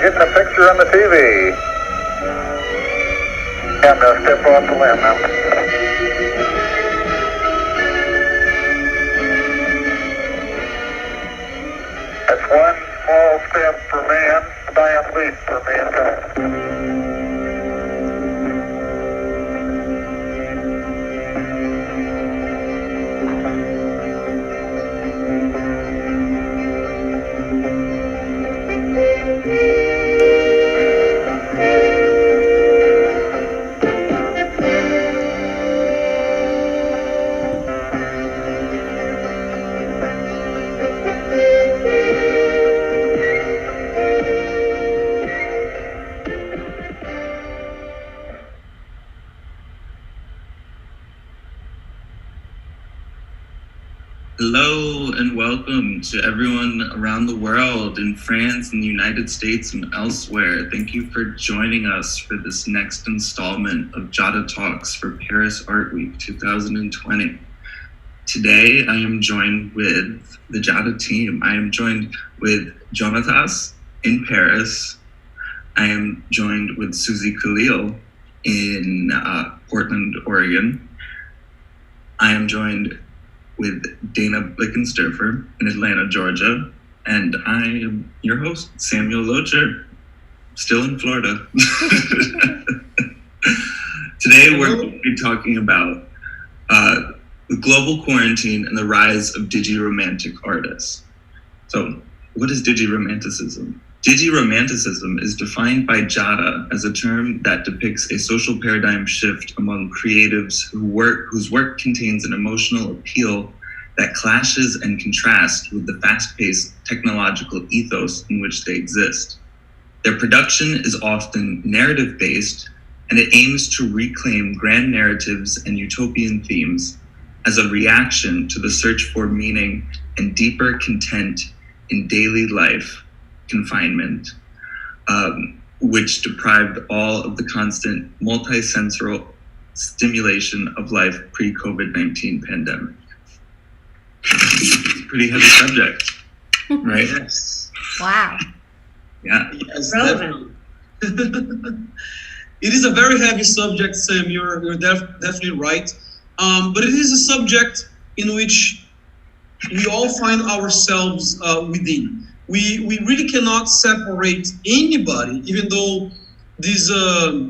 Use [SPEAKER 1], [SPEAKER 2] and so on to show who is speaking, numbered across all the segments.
[SPEAKER 1] Getting a picture on the TV. I'm going to step off the limb now. That's one small step for man, a giant leap for mankind.
[SPEAKER 2] Hello and welcome to everyone around the world, in France, in the United States, and elsewhere. Thank you for joining us for this next installment of JadaTalks for Paris Art Week 2020. Today, I am joined with the Jada team. I am joined with Jonatas in Paris. I am joined with Suzanne Khalil in Portland, Oregon. I am joined with Dana Blickensderfer in Atlanta, Georgia. And I am your host, Samuel Locher, still in Florida. Today, we're going to be talking about the global quarantine and the rise of Digi-Romantic artists. So, what is Digi-Romanticism? Digi-Romanticism is defined by Jada as a term that depicts a social paradigm shift among creatives whose work contains an emotional appeal that clashes and contrasts with the fast-paced technological ethos in which they exist. Their production is often narrative-based, and it aims to reclaim grand narratives and utopian themes as a reaction to the search for meaning and deeper content in daily life confinement, which deprived all of the constant multi-sensorial stimulation of life pre-COVID-19 pandemic. Pretty heavy subject, right?
[SPEAKER 3] Yes.
[SPEAKER 4] Wow.
[SPEAKER 2] Yeah.
[SPEAKER 3] Yes,
[SPEAKER 4] Relevant.
[SPEAKER 3] definitely. It is a very heavy subject, Sam. You're definitely right. But it is a subject in which we all find ourselves within. We really cannot separate anybody, even though this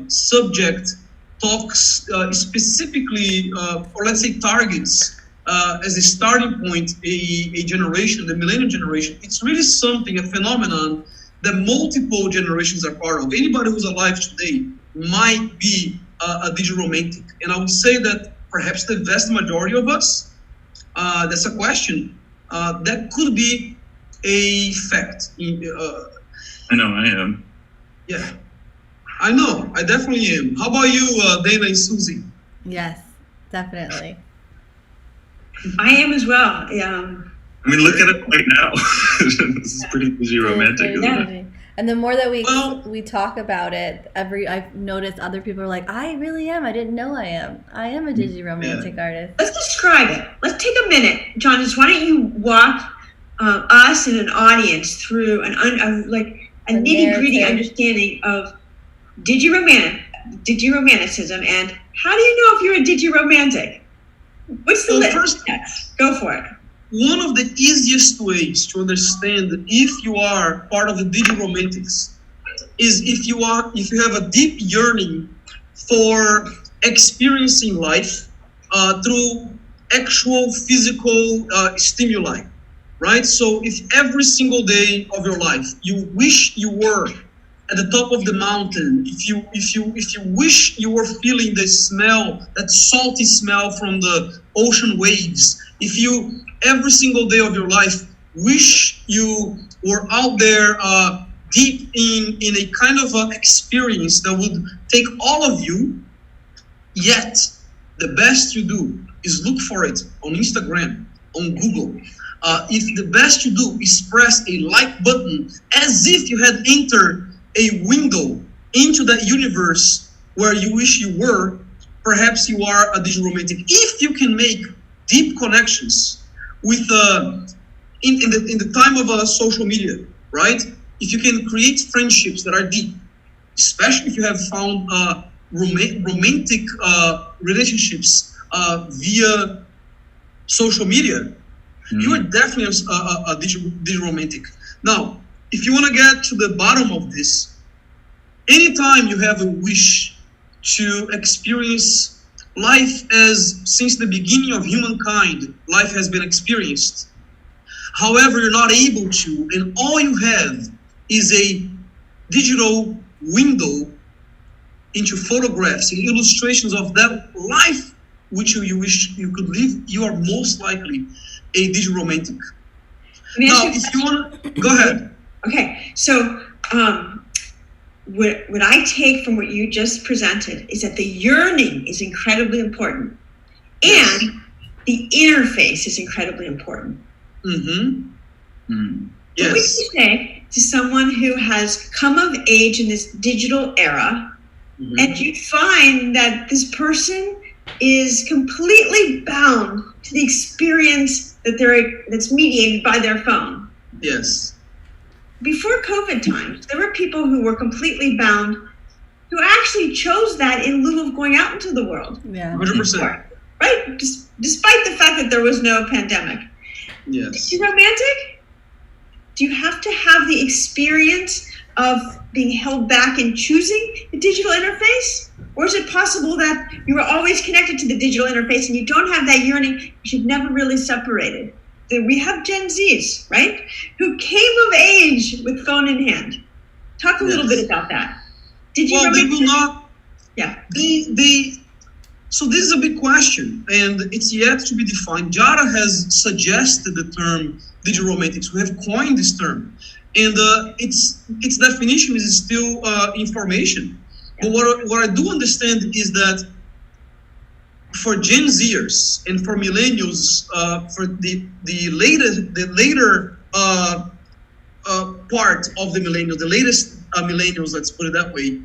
[SPEAKER 3] subject talks specifically, or let's say targets, as a starting point, a generation, the millennial generation. It's really something, a phenomenon that multiple generations are part of. Anybody who's alive today might be a Digi-Romantic. And I would say that perhaps the vast majority of us, that's a question, that could be a fact.
[SPEAKER 2] I know I am.
[SPEAKER 3] Yeah, I know, I definitely am. How about you, Dana and Susie?
[SPEAKER 4] Yes, definitely.
[SPEAKER 5] I am as well.
[SPEAKER 2] I mean, look at it right now. This is pretty Digi-Romantic, isn't it?
[SPEAKER 4] And the more that we talk about it, I've noticed other people are like, I really am. I didn't know I am. I am a Digi-Romantic artist.
[SPEAKER 5] Let's describe it. Let's take a minute. Jonatas, why don't you walk us and an audience through a nitty-gritty understanding of Digi-Romanticism, and how do you know if you're a Digi-Romantic? What's the litmus test? Go for it.
[SPEAKER 3] One of the easiest ways to understand if you are part of the Digi-Romantics is if you have a deep yearning for experiencing life through actual physical stimuli, right? So if every single day of your life you wish you were at the top of the mountain, if you wish you were feeling the smell, that salty smell from the ocean waves, if you every single day of your life wish you were out there deep in a kind of experience that would take all of you, yet the best you do is look for it on Instagram, on Google. If the best you do is press a like button as if you had entered a window into that universe where you wish you were, perhaps you are a Digi-Romantic. If you can make deep connections with in the time of social media, right? If you can create friendships that are deep, especially if you have found romantic relationships via social media, you are definitely a Digi-Romantic. Now, if you want to get to the bottom of this, anytime you have a wish to experience life as since the beginning of humankind, life has been experienced. However, you're not able to, and all you have is a digital window into photographs and illustrations of that life which you wish you could live, you are most likely a Digi-Romantic. Now, if you want to, go ahead.
[SPEAKER 5] Okay, so what I take from what you just presented is that the yearning is incredibly important, and the interface is incredibly important.
[SPEAKER 3] Mm-hmm. Mm.
[SPEAKER 5] Yes. What would you say to someone who has come of age in this digital era, and you find that this person is completely bound to the experience that's mediated by their phone.
[SPEAKER 3] Yes.
[SPEAKER 5] Before COVID times, there were people who were completely bound who actually chose that in lieu of going out into the world.
[SPEAKER 4] Yeah.
[SPEAKER 3] 100%.
[SPEAKER 5] Right? Despite the fact that there was no pandemic.
[SPEAKER 3] Yes.
[SPEAKER 5] Is it romantic? Do you have to have the experience of being held back in choosing the digital interface? Or is it possible that you were always connected to the digital interface and you don't have that yearning, you should never really separated? We have Gen Zs, right? Who came of age with phone in hand. Talk a little bit about that. Did you
[SPEAKER 3] Well, they will not.
[SPEAKER 5] Yeah.
[SPEAKER 3] So this is a big question, and it's yet to be defined. Jada has suggested the term digital romantics. We have coined this term, and its definition is still information. But what I do understand is that for Gen Zers and for millennials, for the later part of the millennials, the latest millennials, let's put it that way,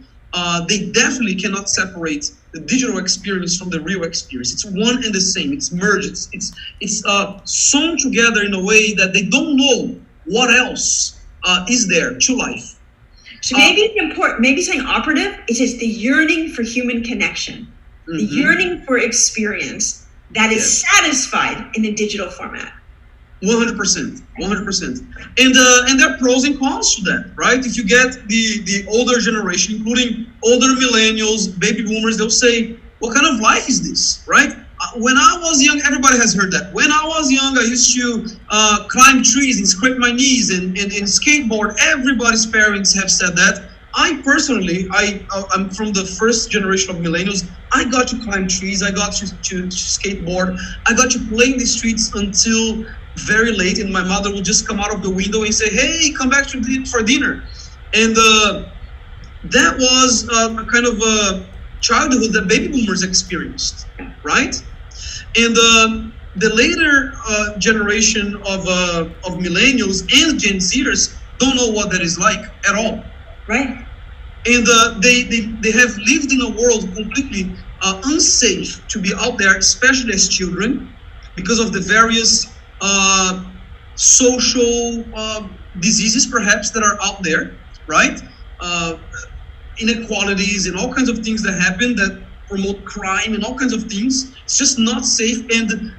[SPEAKER 3] they definitely cannot separate the digital experience from the real experience. It's one and the same. It's merged. It's sewn together in a way that they don't know what else is there to life.
[SPEAKER 5] So maybe it's important, maybe something operative is just the yearning for human connection, the yearning for experience that is satisfied in a digital format.
[SPEAKER 3] 100%. And there are pros and cons to that, right? If you get the older generation, including older millennials, baby boomers, they'll say, what kind of life is this, right? When I was young, everybody has heard that. When I was young, I used to climb trees and scrape my knees and skateboard. Everybody's parents have said that. I personally, I'm from the first generation of millennials. I got to climb trees. I got to skateboard. I got to play in the streets until very late, and my mother would just come out of the window and say, hey, come back for dinner. And that was a kind of a childhood that baby boomers experienced, right? And the later generation of millennials and Gen Zers don't know what that is like at all.
[SPEAKER 5] Right.
[SPEAKER 3] And they have lived in a world completely unsafe to be out there, especially as children, because of the various social diseases perhaps that are out there, right? Inequalities and all kinds of things that happen that promote crime and all kinds of things. It's just not safe. And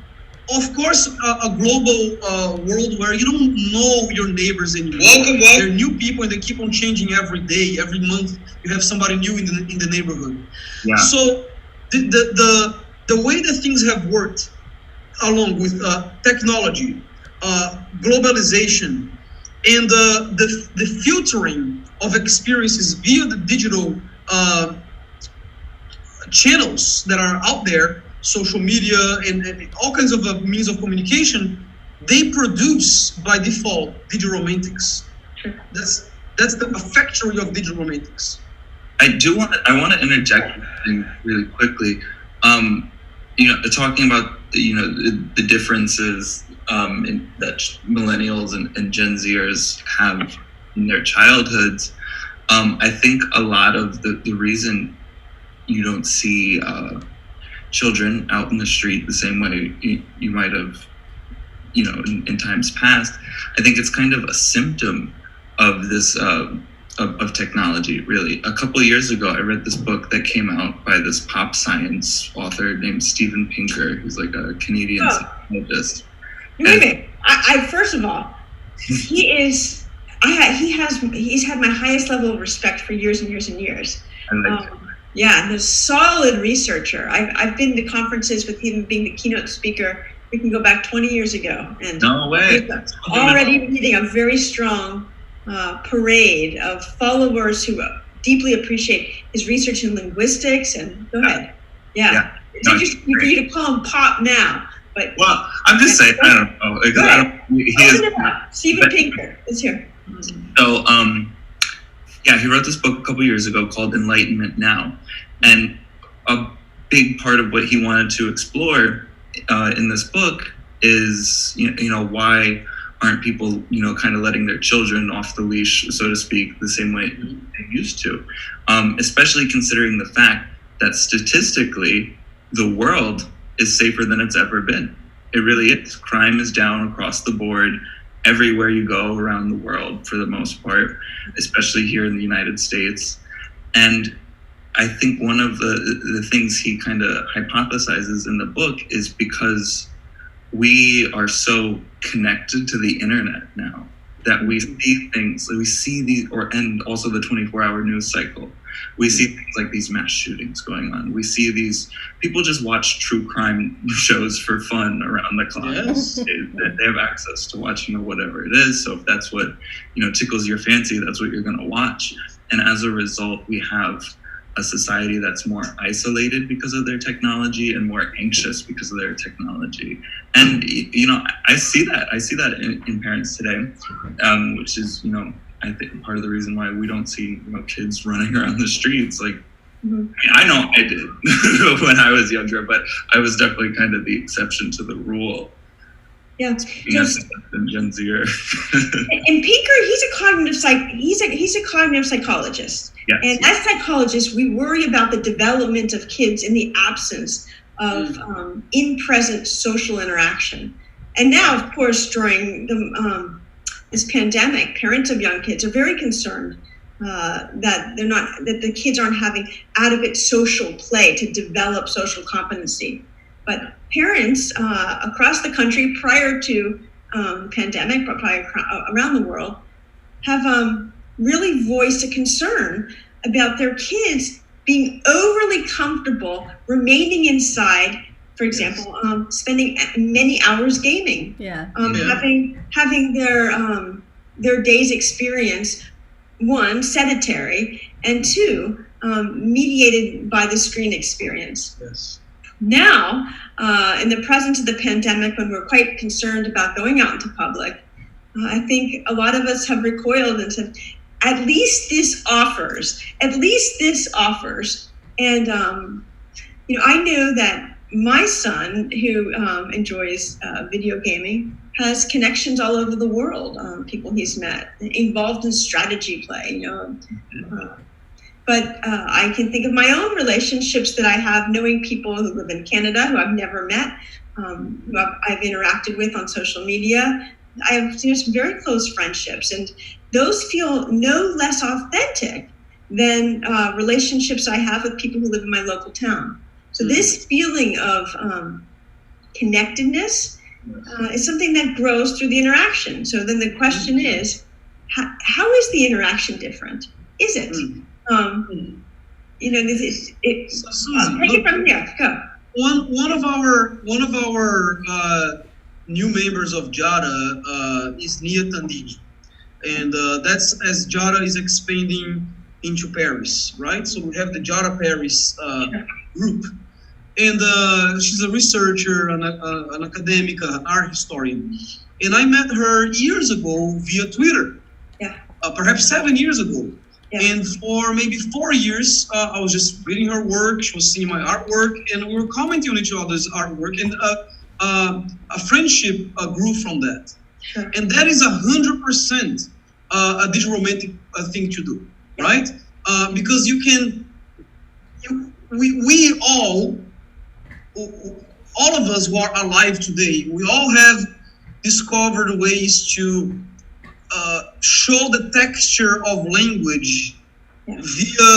[SPEAKER 3] of course, a global world where you don't know your neighbors anymore. Welcome. There are new people and they keep on changing every day, every month. You have somebody new in the neighborhood. Yeah. So the way that things have worked along with technology, globalization, and the filtering of experiences via the digital channels that are out there, social media and all kinds of means of communication, they produce by default digital romantics. That's a factory of digital romantics.
[SPEAKER 2] I want to interject really quickly. Talking about the differences that millennials and Gen Zers have in their childhoods. I think a lot of the reason you don't see children out in the street the same way you might have, in times past, I think it's kind of a symptom of this of technology, really. A couple of years ago, I read this book that came out by this pop science author named Steven Pinker, who's like a Canadian psychologist.
[SPEAKER 5] Wait a minute. I first of all, he's had my highest level of respect for years and years and years. Yeah, and a solid researcher. I've been to conferences with him being the keynote speaker. We can go back 20 years ago. And
[SPEAKER 2] no way.
[SPEAKER 5] Already leading a very strong parade of followers who deeply appreciate his research in linguistics. And go ahead. Yeah. It's interesting for you to call him pop now. But
[SPEAKER 2] I'm just saying, I don't know.
[SPEAKER 5] Steven Pinker is here.
[SPEAKER 2] So, he wrote this book a couple years ago called Enlightenment Now. And a big part of what he wanted to explore in this book is, why aren't people, kind of letting their children off the leash, so to speak, the same way they used to, especially considering the fact that statistically, the world is safer than it's ever been. It really is. Crime is down across the board everywhere you go around the world for the most part, especially here in the United States. And I think one of the things he kind of hypothesizes in the book is because we are so connected to the internet now that we see things, we see these, and also the 24-hour news cycle. We see things like these mass shootings going on. We see these people just watch true crime shows for fun around the clock.
[SPEAKER 3] Yes.
[SPEAKER 2] They have access to watching whatever it is. So if that's what tickles your fancy, that's what you're going to watch. And as a result, we have a society that's more isolated because of their technology and more anxious because of their technology. And I see that in parents today, which is I think part of the reason why we don't see kids running around the streets. Like, I know I did when I was younger, but I was definitely kind of the exception to the rule.
[SPEAKER 5] Yeah,
[SPEAKER 2] Gen Zer.
[SPEAKER 5] And Pinker, he's a cognitive psychologist.
[SPEAKER 2] Yes.
[SPEAKER 5] And as psychologists, we worry about the development of kids in the absence of in-present social interaction. And now, of course, during this pandemic, parents of young kids are very concerned that the kids aren't having adequate social play to develop social competency. But parents across the country prior to pandemic, but probably around the world, have really voiced a concern about their kids being overly comfortable remaining inside, for example, spending many hours gaming, having their day's experience, one, sedentary, and two, mediated by the screen experience.
[SPEAKER 3] Yes.
[SPEAKER 5] Now, in the presence of the pandemic, when we're quite concerned about going out into public, I think a lot of us have recoiled and said, at least this offers. And, I know that my son, who enjoys video gaming, has connections all over the world, people he's met, involved in strategy play, But I can think of my own relationships that I have, knowing people who live in Canada, who I've never met, who I've interacted with on social media. I have some very close friendships, and those feel no less authentic than relationships I have with people who live in my local town. So this feeling of connectedness is something that grows through the interaction. So then the question is, how is the interaction different? Is it? Take it from here. Go.
[SPEAKER 3] One of our new members of Jada is Nia Tandigi, and that's as Jada is expanding into Paris, right? So we have the Jada Paris group, and she's a researcher, an academic, an art historian, and I met her years ago via Twitter, perhaps 7 years ago. Yeah. And for maybe 4 years, I was just reading her work. She was seeing my artwork, and we were commenting on each other's artwork, and a friendship grew from that.
[SPEAKER 5] Sure.
[SPEAKER 3] And that is 100% a Digi-Romantic thing to do, right? Because we all of us who are alive today, we all have discovered ways to show the texture of language via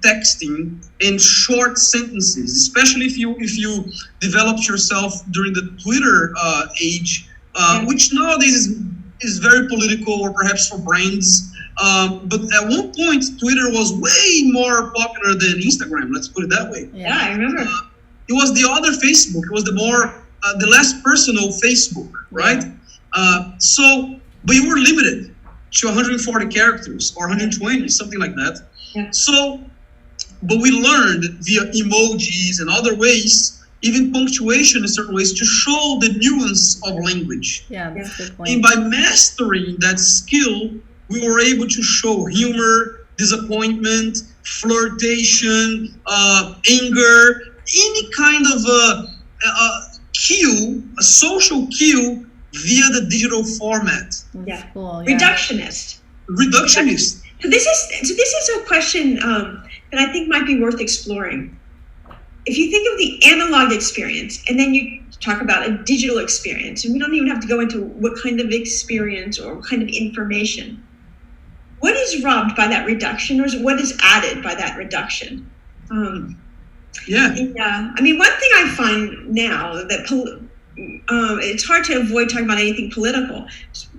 [SPEAKER 3] texting and short sentences, especially if you developed yourself during the Twitter age, which nowadays is very political, or perhaps for brands. But at one point, Twitter was way more popular than Instagram. Let's put it that way.
[SPEAKER 5] Yeah, I remember.
[SPEAKER 3] It was the other Facebook. It was the less personal Facebook, right? But you were limited to 140 characters or 120, something like that.
[SPEAKER 5] Yeah.
[SPEAKER 3] So, but we learned via emojis and other ways, even punctuation in certain ways, to show the nuance of language.
[SPEAKER 4] Yeah, that's a good point.
[SPEAKER 3] And by mastering that skill, we were able to show humor, disappointment, flirtation, anger, any kind of cue, a social cue, via the digital format.
[SPEAKER 5] Yeah.
[SPEAKER 4] Cool, yeah.
[SPEAKER 5] Reductionist. So this is a question that I think might be worth exploring. if you think of the analog experience, and then you talk about a digital experience, and we don't even have to go into what kind of experience or what kind of information. What is robbed by that reduction, or what is added by that reduction? I mean, one thing I find now that it's hard to avoid talking about anything political,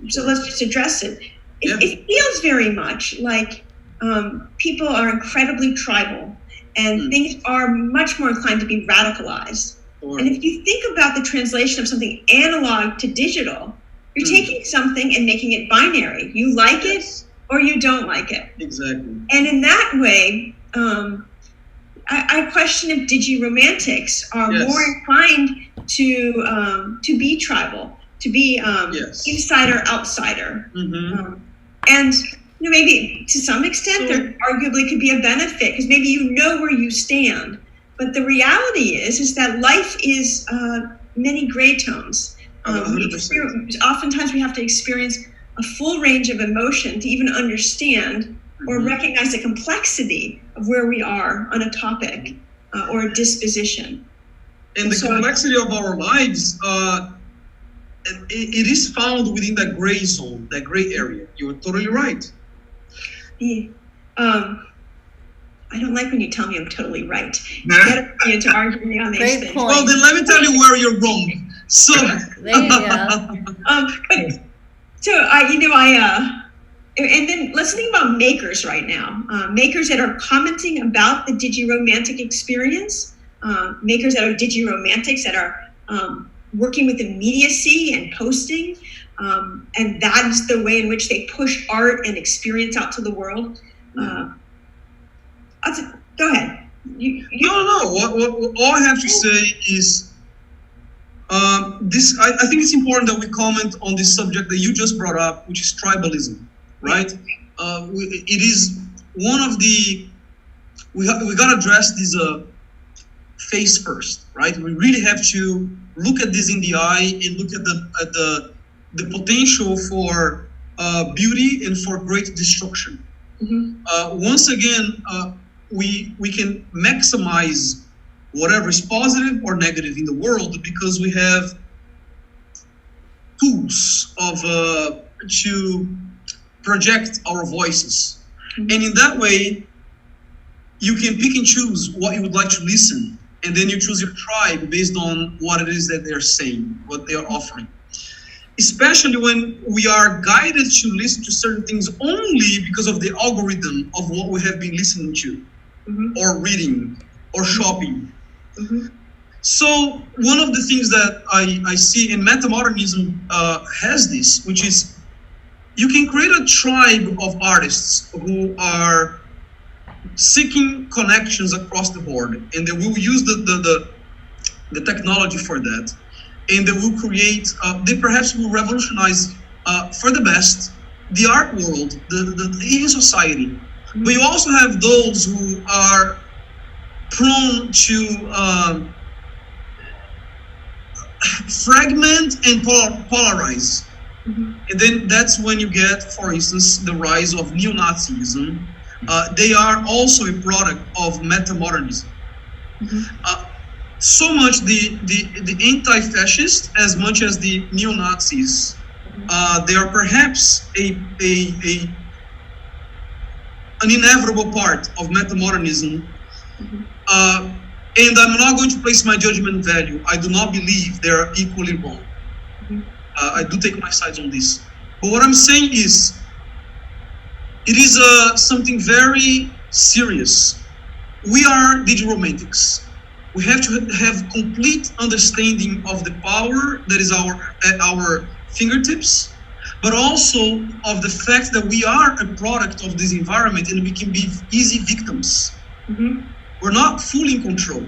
[SPEAKER 5] so let's just address it. It feels very much like people are incredibly tribal, and things are much more inclined to be radicalized. And if you think about the translation of something analog to digital, you're taking something and making it binary. You like it or you don't like it.
[SPEAKER 3] Exactly.
[SPEAKER 5] And in that way, I question if Digi-Romantics are more inclined to be tribal, to be insider, outsider. And maybe to some extent there arguably could be a benefit, because maybe you know where you stand. But the reality is that life is many gray tones. Oftentimes we have to experience a full range of emotion to even understand or recognize the complexity of where we are on a topic or a disposition.
[SPEAKER 3] And the complexity of our lives, it is found within that gray zone, that gray area. You're totally right.
[SPEAKER 5] I don't like when you tell me I'm totally right. You get to argue me on these things.
[SPEAKER 3] Well, then let me tell you where you're wrong. So
[SPEAKER 4] there you go.
[SPEAKER 5] And then let's think about makers right now. Makers that are commenting about the Digi-Romantic experience, makers that are Digi-Romantics that are working with immediacy and posting, and that's the way in which they push art and experience out to the world. Go ahead.
[SPEAKER 3] No. What all I have to say is this. I think it's important that we comment on this subject that you just brought up, which is tribalism, right? It is one of the we got to address this face first, right? We really have to look at this in the eye and look at the potential for beauty and for great destruction. Once again, we can maximize whatever is positive or negative in the world because we have tools to project our voices. And in that way, you can pick and choose what you would like to listen, and then you choose your tribe based on what it is that they're saying, what they are offering. Especially when we are guided to listen to certain things only because of the algorithm of what we have been listening to, or reading, or shopping. So one of the things that I see in metamodernism has this, which is you can create a tribe of artists who are seeking connections across the board, and they will use the technology for that. And they will create, they perhaps will revolutionize for the best the art world, even society. But you also have those who are prone to fragment and polarize. And then that's when you get, for instance, the rise of neo-Nazism. They are also a product of metamodernism. So much the anti-fascist as much as the neo-Nazis, they are perhaps an inevitable part of metamodernism. And I'm not going to place my judgment value. I do not believe they are equally wrong. I do take my sides on this. But what I'm saying is, it is something very serious. We are Digi-Romantics. We have to have complete understanding of the power that is at our fingertips, but also of the fact that we are a product of this environment and we can be easy victims. We're not fully in control.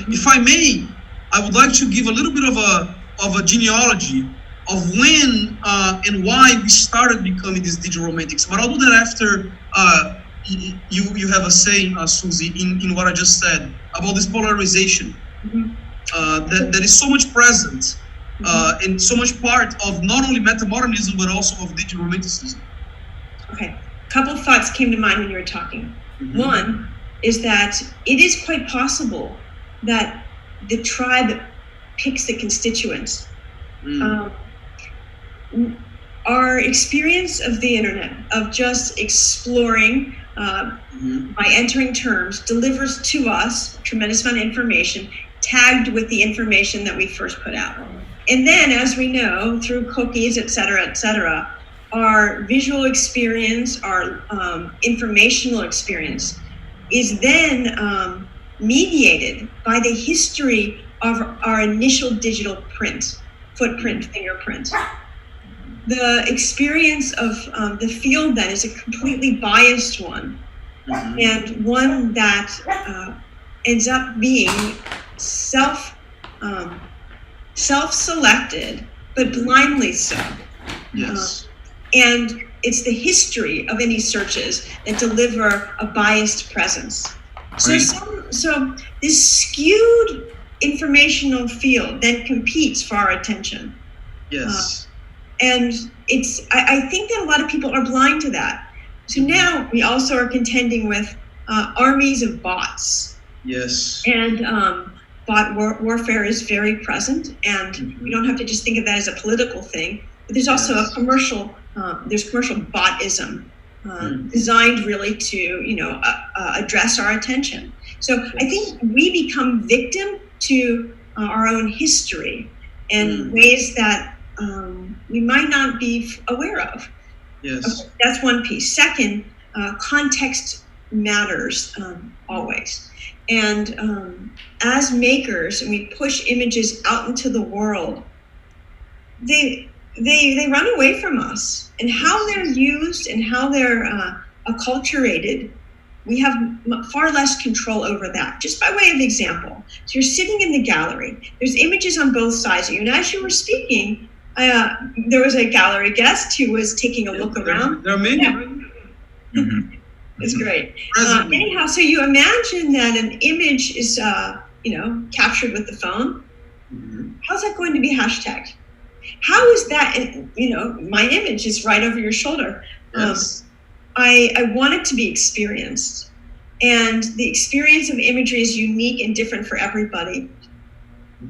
[SPEAKER 3] If I may, I would like to give a little bit of a genealogy of when and why we started becoming these Digi-Romantics. But I'll do that after you have a say, Susie, in what I just said about this polarization that is so much present and so much part of not only metamodernism but also of Digi-Romanticism.
[SPEAKER 5] Okay, a couple of thoughts came to mind when you were talking. One is that it is quite possible that the tribe picks the constituents. Our experience of the internet, of just exploring by entering terms, delivers to us a tremendous amount of information tagged with the information that we first put out. And then, as we know, through cookies, et cetera, our visual experience, our informational experience is then mediated by the history of our initial digital footprint, fingerprint. The experience of the field then is a completely biased one, and one that ends up being self-selected, but blindly so.
[SPEAKER 3] Yes.
[SPEAKER 5] And it's the history of any searches that deliver a biased presence. So this skewed informational field then competes for our attention.
[SPEAKER 3] Yes.
[SPEAKER 5] And I think that a lot of people are blind to that. So now we also are contending with armies of bots.
[SPEAKER 3] Yes.
[SPEAKER 5] And bot warfare is very present, and we don't have to just think of that as a political thing, but there's also a commercial botism designed really to, address our attention. So I think we become victim to our own history in ways that we might not be aware of.
[SPEAKER 3] Yes.
[SPEAKER 5] Okay, that's one piece. Second, context matters always. And as makers, and we push images out into the world, they run away from us. And how they're used and how they're acculturated, we have far less control over that. Just by way of example, so you're sitting in the gallery. There's images on both sides of you. And as you were speaking, there was a gallery guest who was taking a look around.
[SPEAKER 3] There are many.
[SPEAKER 5] Yeah. It's great. Anyhow, so you imagine that an image is, captured with the phone. How's that going to be hashtagged? How is that? My image is right over your shoulder.
[SPEAKER 3] Yes.
[SPEAKER 5] I want it to be experienced, and the experience of imagery is unique and different for everybody.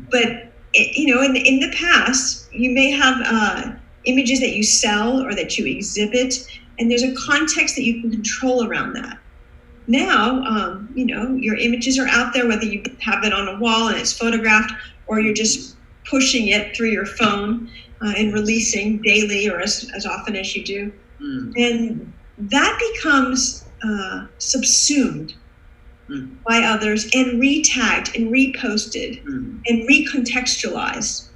[SPEAKER 5] But in the past, you may have images that you sell or that you exhibit, and there's a context that you can control around that. Now, your images are out there, whether you have it on a wall and it's photographed, or you're just pushing it through your phone and releasing daily or as often as you do. And that becomes subsumed by others and retagged and reposted and recontextualized,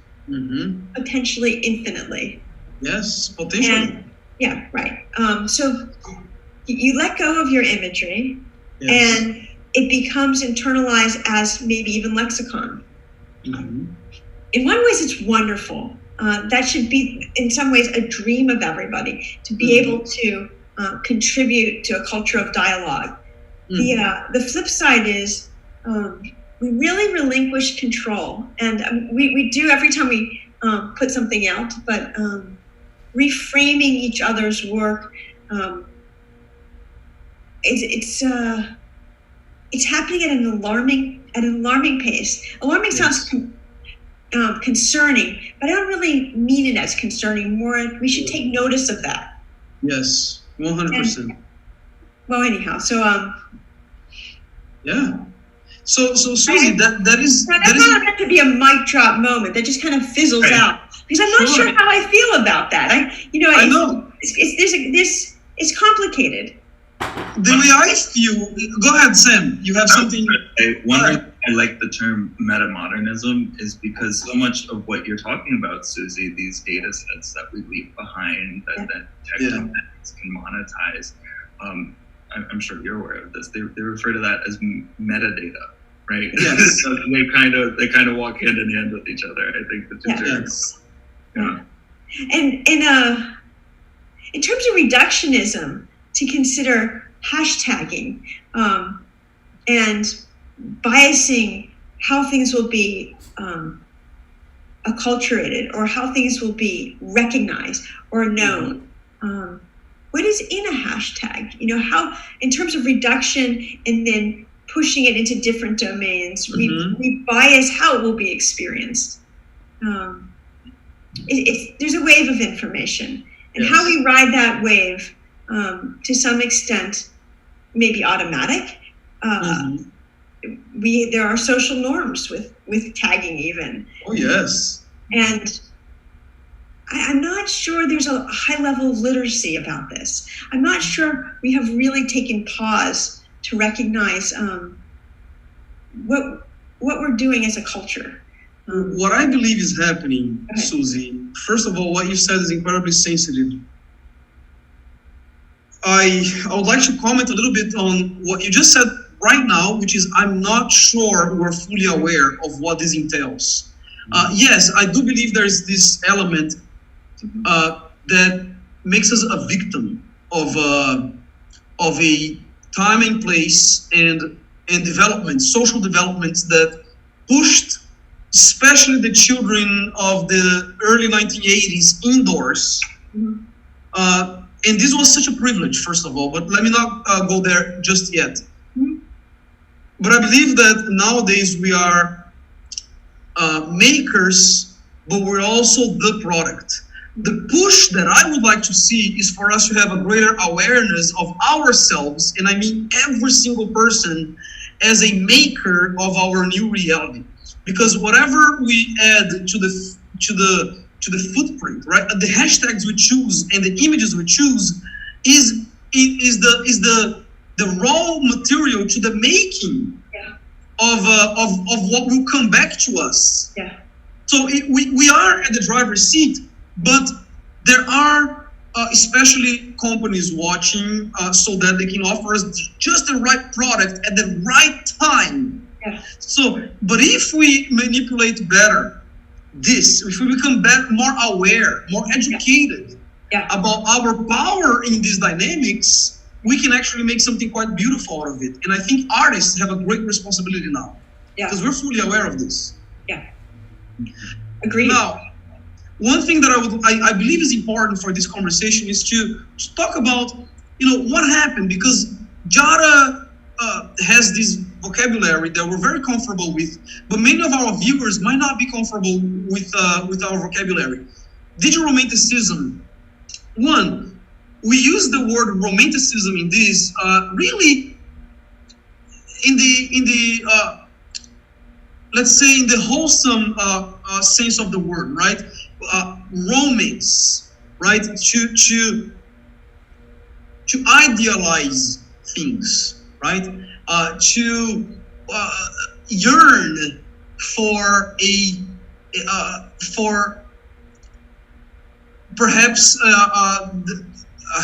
[SPEAKER 5] potentially infinitely.
[SPEAKER 3] Yes, potentially.
[SPEAKER 5] Yeah, right. So you let go of your imagery, and it becomes internalized as maybe even lexicon. In one ways, it's wonderful. That should be, in some ways, a dream of everybody, to be able to contribute to a culture of dialogue. The flip side is we really relinquish control, and we do every time we put something out, but reframing each other's work, it's happening at an alarming pace. Alarming sounds concerning, but I don't really mean it as concerning. More, we should take notice of that.
[SPEAKER 3] Yes, 100%.
[SPEAKER 5] Well, anyhow, so
[SPEAKER 3] yeah. So Susie, that is
[SPEAKER 5] not meant to be a mic drop moment. That just kind of fizzles out, because I'm not sure how I feel about that. I know it's complicated.
[SPEAKER 3] The way I feel, go ahead, Sam. You have something.
[SPEAKER 2] One reason I like the term metamodernism is because so much of what you're talking about, Susie, these data sets that we leave behind, that tech companies can monetize. I'm sure you're aware of this. They refer to that as metadata, right?
[SPEAKER 3] Yes.
[SPEAKER 2] So they kind of walk hand in hand with each other. I think the two terms.
[SPEAKER 5] And in terms of reductionism, to consider hashtagging and biasing how things will be acculturated or how things will be recognized or known. What is in a hashtag? How, in terms of reduction and then pushing it into different domains. We bias how it will be experienced. There's a wave of information, and how we ride that wave, to some extent, may be automatic. There are social norms with tagging even.
[SPEAKER 3] Oh yes.
[SPEAKER 5] And I'm not sure there's a high level of literacy about this. I'm not sure we have really taken pause to recognize what we're doing as a culture.
[SPEAKER 3] What I believe is happening, Susie, first of all, what you said is incredibly sensitive. I would like to comment a little bit on what you just said right now, which is I'm not sure we're fully aware of what this entails. Yes, I do believe there's this element that makes us a victim of a time and place and development, social developments that pushed especially the children of the early 1980s indoors. And this was such a privilege, first of all, but let me not go there just yet. But I believe that nowadays we are makers, but we're also the product. The push that I would like to see is for us to have a greater awareness of ourselves, and I mean every single person, as a maker of our new reality. Because whatever we add to the footprint, right? The hashtags we choose and the images we choose is the raw material to the making of what will come back to us. So we are at the driver's seat, but there are especially companies watching so that they can offer us just the right product at the right time. So, but if we manipulate better if we become more aware, more educated about our power in these dynamics, we can actually make something quite beautiful out of it. And I think artists have a great responsibility now, because we're fully aware of this.
[SPEAKER 5] Agreed.
[SPEAKER 3] Now, one thing that I believe is important for this conversation is to talk about, what happened, because Jada has this vocabulary that we're very comfortable with, but many of our viewers might not be comfortable with our vocabulary. Digi-Romanticism. One, we use the word romanticism in this really in the let's say in the wholesome sense of the word, right? Romance, right? To idealize things, right? To yearn for for perhaps a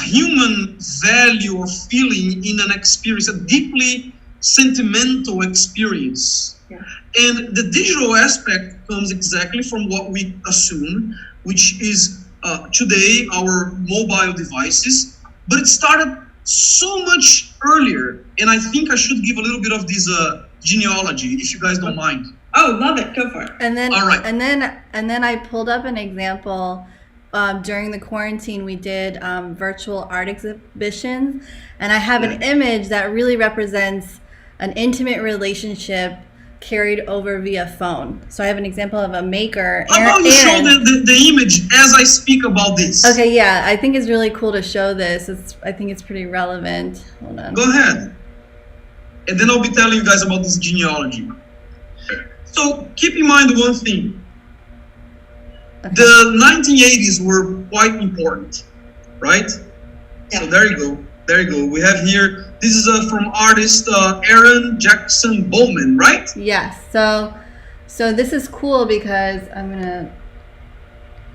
[SPEAKER 3] human value or feeling in an experience, a deeply sentimental experience. And the digital aspect comes exactly from what we assume, which is today our mobile devices, but it started so much earlier, and I think I should give a little bit of this genealogy, if you guys don't mind.
[SPEAKER 5] Oh, love it. Go for it.
[SPEAKER 4] And then,
[SPEAKER 3] all right.
[SPEAKER 4] and then I pulled up an example. During the quarantine, we did virtual art exhibitions, and I have an image that really represents an intimate relationship carried over via phone. So I have an example of a maker.
[SPEAKER 3] How about you show the image as I speak about this?
[SPEAKER 4] Okay, yeah, I think it's really cool to show this. I think it's pretty relevant. Hold on.
[SPEAKER 3] Go ahead. And then I'll be telling you guys about this genealogy. So keep in mind one thing. Okay. The 1980s were quite important, right? Yeah. So there you go. There you go. We have here, this is from artist Aaron Jackson Bowman, right?
[SPEAKER 4] Yes. So this is cool because I'm going to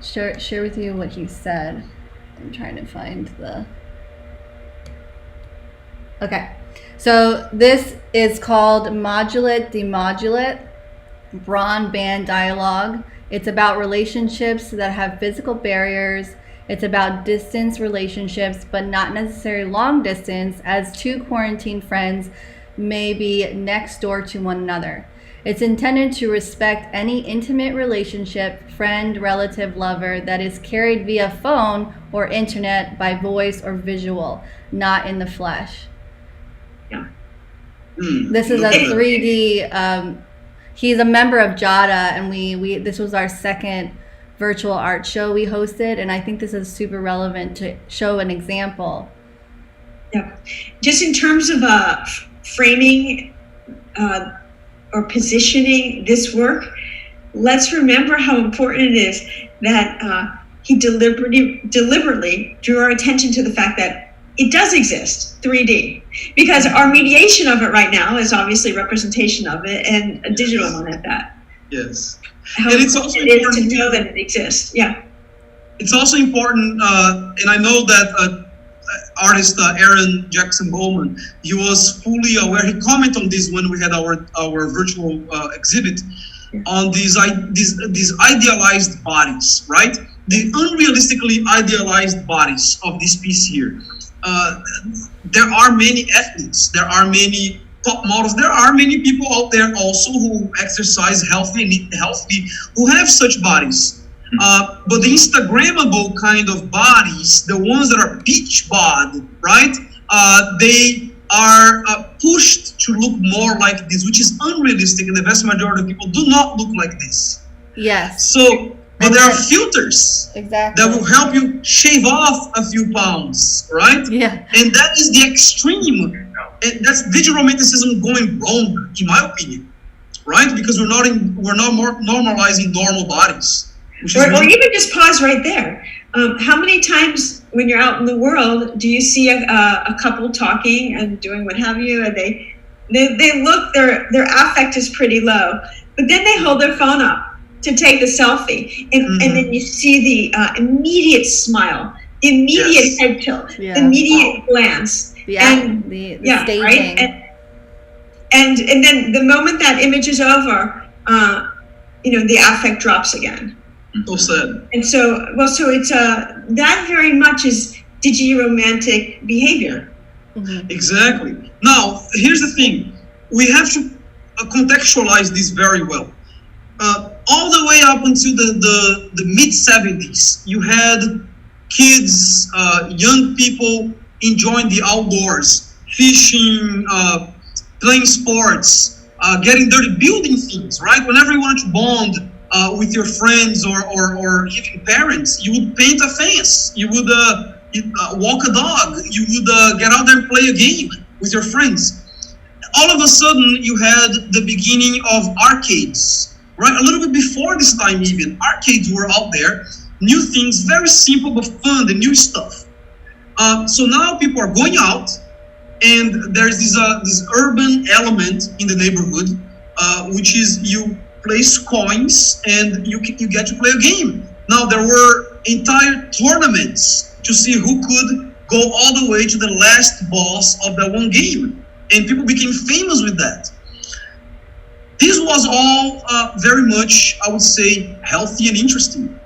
[SPEAKER 4] share with you what he said. I'm trying to find the... Okay. So this is called Modulate Demodulate Broadband Dialogue. It's about relationships that have physical barriers. It's about distance relationships, but not necessarily long distance, as two quarantine friends may be next door to one another. It's intended to respect any intimate relationship, friend, relative, lover, that is carried via phone or internet by voice or visual, not in the flesh.
[SPEAKER 5] Yeah.
[SPEAKER 4] This is a 3D. He's a member of Jada, and we this was our second virtual art show we hosted, and I think this is super relevant to show an example.
[SPEAKER 5] Yeah, just in terms of framing or positioning this work, let's remember how important it is that he deliberately drew our attention to the fact that it does exist, 3D, because our mediation of it right now is obviously representation of it, and a digital one at that.
[SPEAKER 3] Yes.
[SPEAKER 5] How
[SPEAKER 3] And it's also
[SPEAKER 5] important it is
[SPEAKER 3] important
[SPEAKER 5] to know that it exists. Yeah.
[SPEAKER 3] It's also important, and I know that artist Aaron Jackson Bowman, he was fully aware. He commented on this when we had our virtual exhibit on these idealized bodies, right? The unrealistically idealized bodies of this piece here. There are many athletes, there are many top models, there are many people out there also who exercise healthy and eat healthy, who have such bodies. But the Instagrammable kind of bodies, the ones that are beach bod, right? They are pushed to look more like this, which is unrealistic, and the vast majority of people do not look like this.
[SPEAKER 4] Yes.
[SPEAKER 3] So, but there are filters that will help you shave off a few pounds, right?
[SPEAKER 4] Yeah.
[SPEAKER 3] And that is the extreme. And that's Digi-Romanticism going wrong, in my opinion, right? Because we're not more normalizing normal bodies.
[SPEAKER 5] Or even just pause right there. How many times when you're out in the world do you see a couple talking and doing what have you, and they look, their affect is pretty low, but then they hold their phone up to take the selfie, and then you see the immediate smile, the immediate head tilt, the immediate glance, the staging, right? And then the moment that image is over, the affect drops again.
[SPEAKER 3] So sad.
[SPEAKER 5] And so it's that very much is digi-romantic behavior.
[SPEAKER 3] Exactly. Now, here's the thing: we have to contextualize this very well. All the way up until the mid-70s, you had kids, young people enjoying the outdoors, fishing, playing sports, getting dirty, building things, right? Whenever you wanted to bond with your friends or even parents, you would paint a fence, you would walk a dog, you would get out there and play a game with your friends. All of a sudden, you had the beginning of arcades, right? A little bit before this time even, arcades were out there, new things, very simple but fun, the new stuff. So now people are going out, and there's this urban element in the neighborhood, which is you place coins and you get to play a game. Now there were entire tournaments to see who could go all the way to the last boss of that one game, and people became famous with that. This was all very much, I would say, healthy and interesting,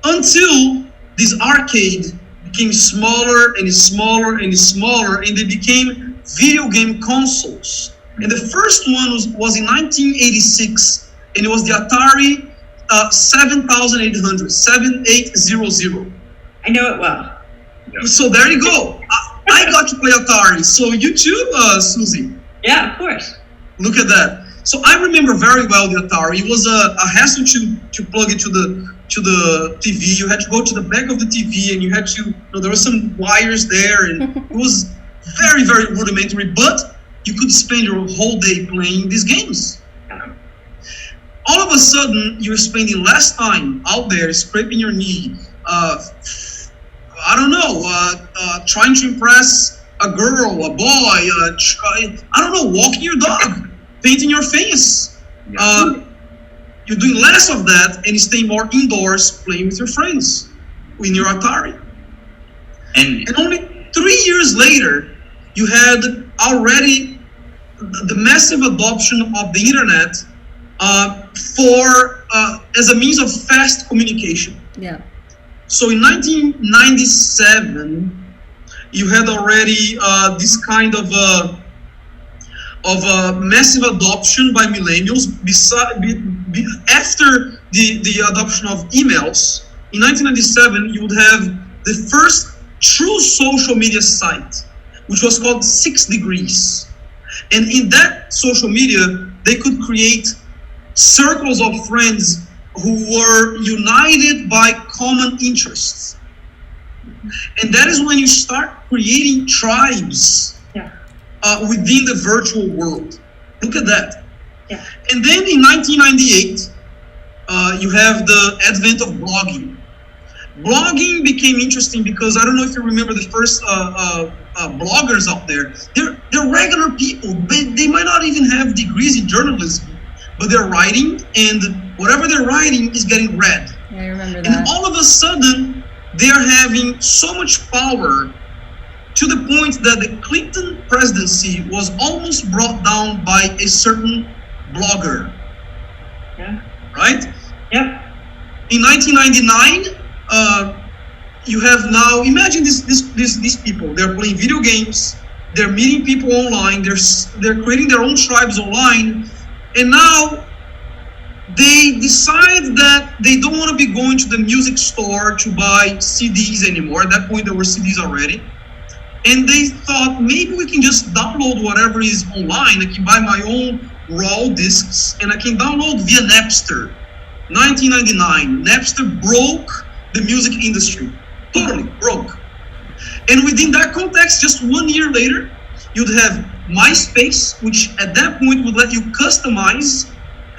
[SPEAKER 3] until this arcade became smaller and smaller and smaller, and they became video game consoles. And the first one was in 1986, and it was the Atari 7800, 7800.
[SPEAKER 5] I know it well.
[SPEAKER 3] Yeah. So there you go. I got to play Atari. So you too, Susie?
[SPEAKER 5] Yeah, of course.
[SPEAKER 3] Look at that. So I remember very well the Atari. It was a hassle to plug it to the TV. You had to go to the back of the TV, and you had to, there were some wires there, and it was very, very rudimentary, but you could spend your whole day playing these games. All of a sudden, you're spending less time out there scraping your knee, trying to impress a girl, a boy, walking your dog, painting your face. You're doing less of that and staying more indoors playing with your friends in your Atari. And only 3 years later, you had already the massive adoption of the internet as a means of fast communication.
[SPEAKER 4] Yeah.
[SPEAKER 3] So in 1997, you had already this kind of massive adoption by millennials. After the adoption of emails, in 1997, you would have the first true social media site, which was called 6 Degrees. And in that social media, they could create circles of friends who were united by common interests. And that is when you start creating tribes within the virtual world. Look at that.
[SPEAKER 5] Yeah.
[SPEAKER 3] And then in 1998, you have the advent of blogging. Blogging became interesting because I don't know if you remember the first bloggers out there. They're regular people. They might not even have degrees in journalism, but they're writing, and whatever they're writing is getting read.
[SPEAKER 4] Yeah, I remember that.
[SPEAKER 3] And all of a sudden, they are having so much power to the point that the Clinton presidency was almost brought down by a certain blogger.
[SPEAKER 5] Yeah.
[SPEAKER 3] Right?
[SPEAKER 5] Yep.
[SPEAKER 3] In 1999, you have now, imagine these people, they're playing video games, they're meeting people online, they're creating their own tribes online, and now they decide that they don't want to be going to the music store to buy CDs anymore. At that point, there were CDs already. And they thought, maybe we can just download whatever is online. I can buy my own raw discs, and I can download via Napster. 1999, Napster broke the music industry. Totally broke. And within that context, just 1 year later, you'd have MySpace, which at that point would let you customize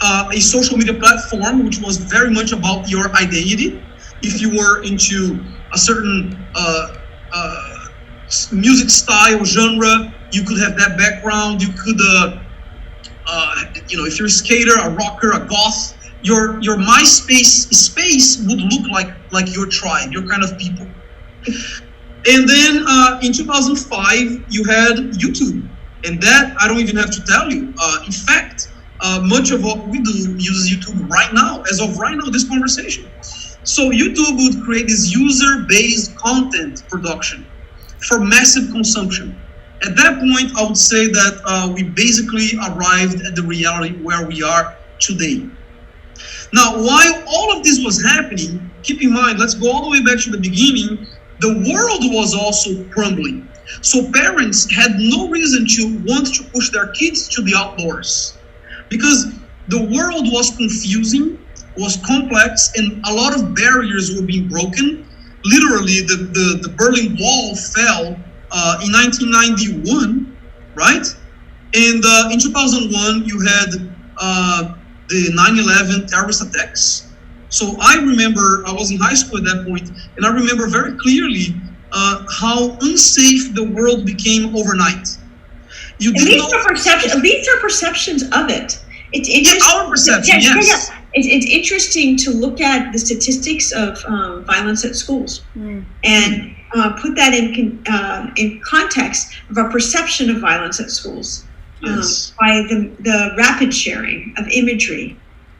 [SPEAKER 3] a social media platform, which was very much about your identity. If you were into a certain music style, genre, you could have that background. You could, if you're a skater, a rocker, a goth, your MySpace space would look like your tribe, your kind of people. And then in 2005, you had YouTube. And that, I don't even have to tell you. In fact, much of what we do uses YouTube right now, as of right now, this conversation. So YouTube would create this user-based content production for massive consumption. At that point, I would say that we basically arrived at the reality where we are today. Now, while all of this was happening, keep in mind, let's go all the way back to the beginning, the world was also crumbling. So parents had no reason to want to push their kids to the outdoors because the world was confusing, was complex, and a lot of barriers were being broken. Literally, the Berlin Wall fell in 1991, right? And in 2001, you had the 9/11 terrorist attacks. So I remember, I was in high school at that point, and I remember very clearly how unsafe the world became overnight.
[SPEAKER 5] At least our perceptions of it. It's interesting.
[SPEAKER 3] Yeah, our perception, yes.
[SPEAKER 5] Yeah. It's interesting to look at the statistics of violence at schools and put that in context of our perception of violence at schools.
[SPEAKER 3] Yes.
[SPEAKER 5] By the rapid sharing of imagery,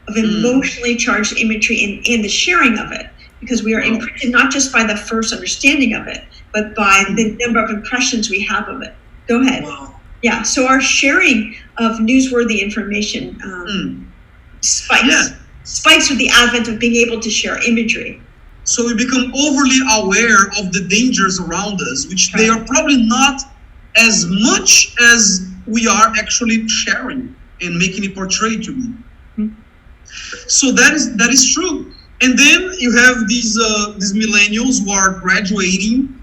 [SPEAKER 5] of emotionally charged imagery and the sharing of it, because we are imprinted not just by the first understanding of it, but by the number of impressions we have of it. Go ahead.
[SPEAKER 3] Wow.
[SPEAKER 5] Yeah, so our sharing of newsworthy information spikes with the advent of being able to share imagery.
[SPEAKER 3] So we become overly aware of the dangers around us, which they are probably not as much as we are actually sharing and making it portrayed to be. So that is true. And then you have these millennials who are graduating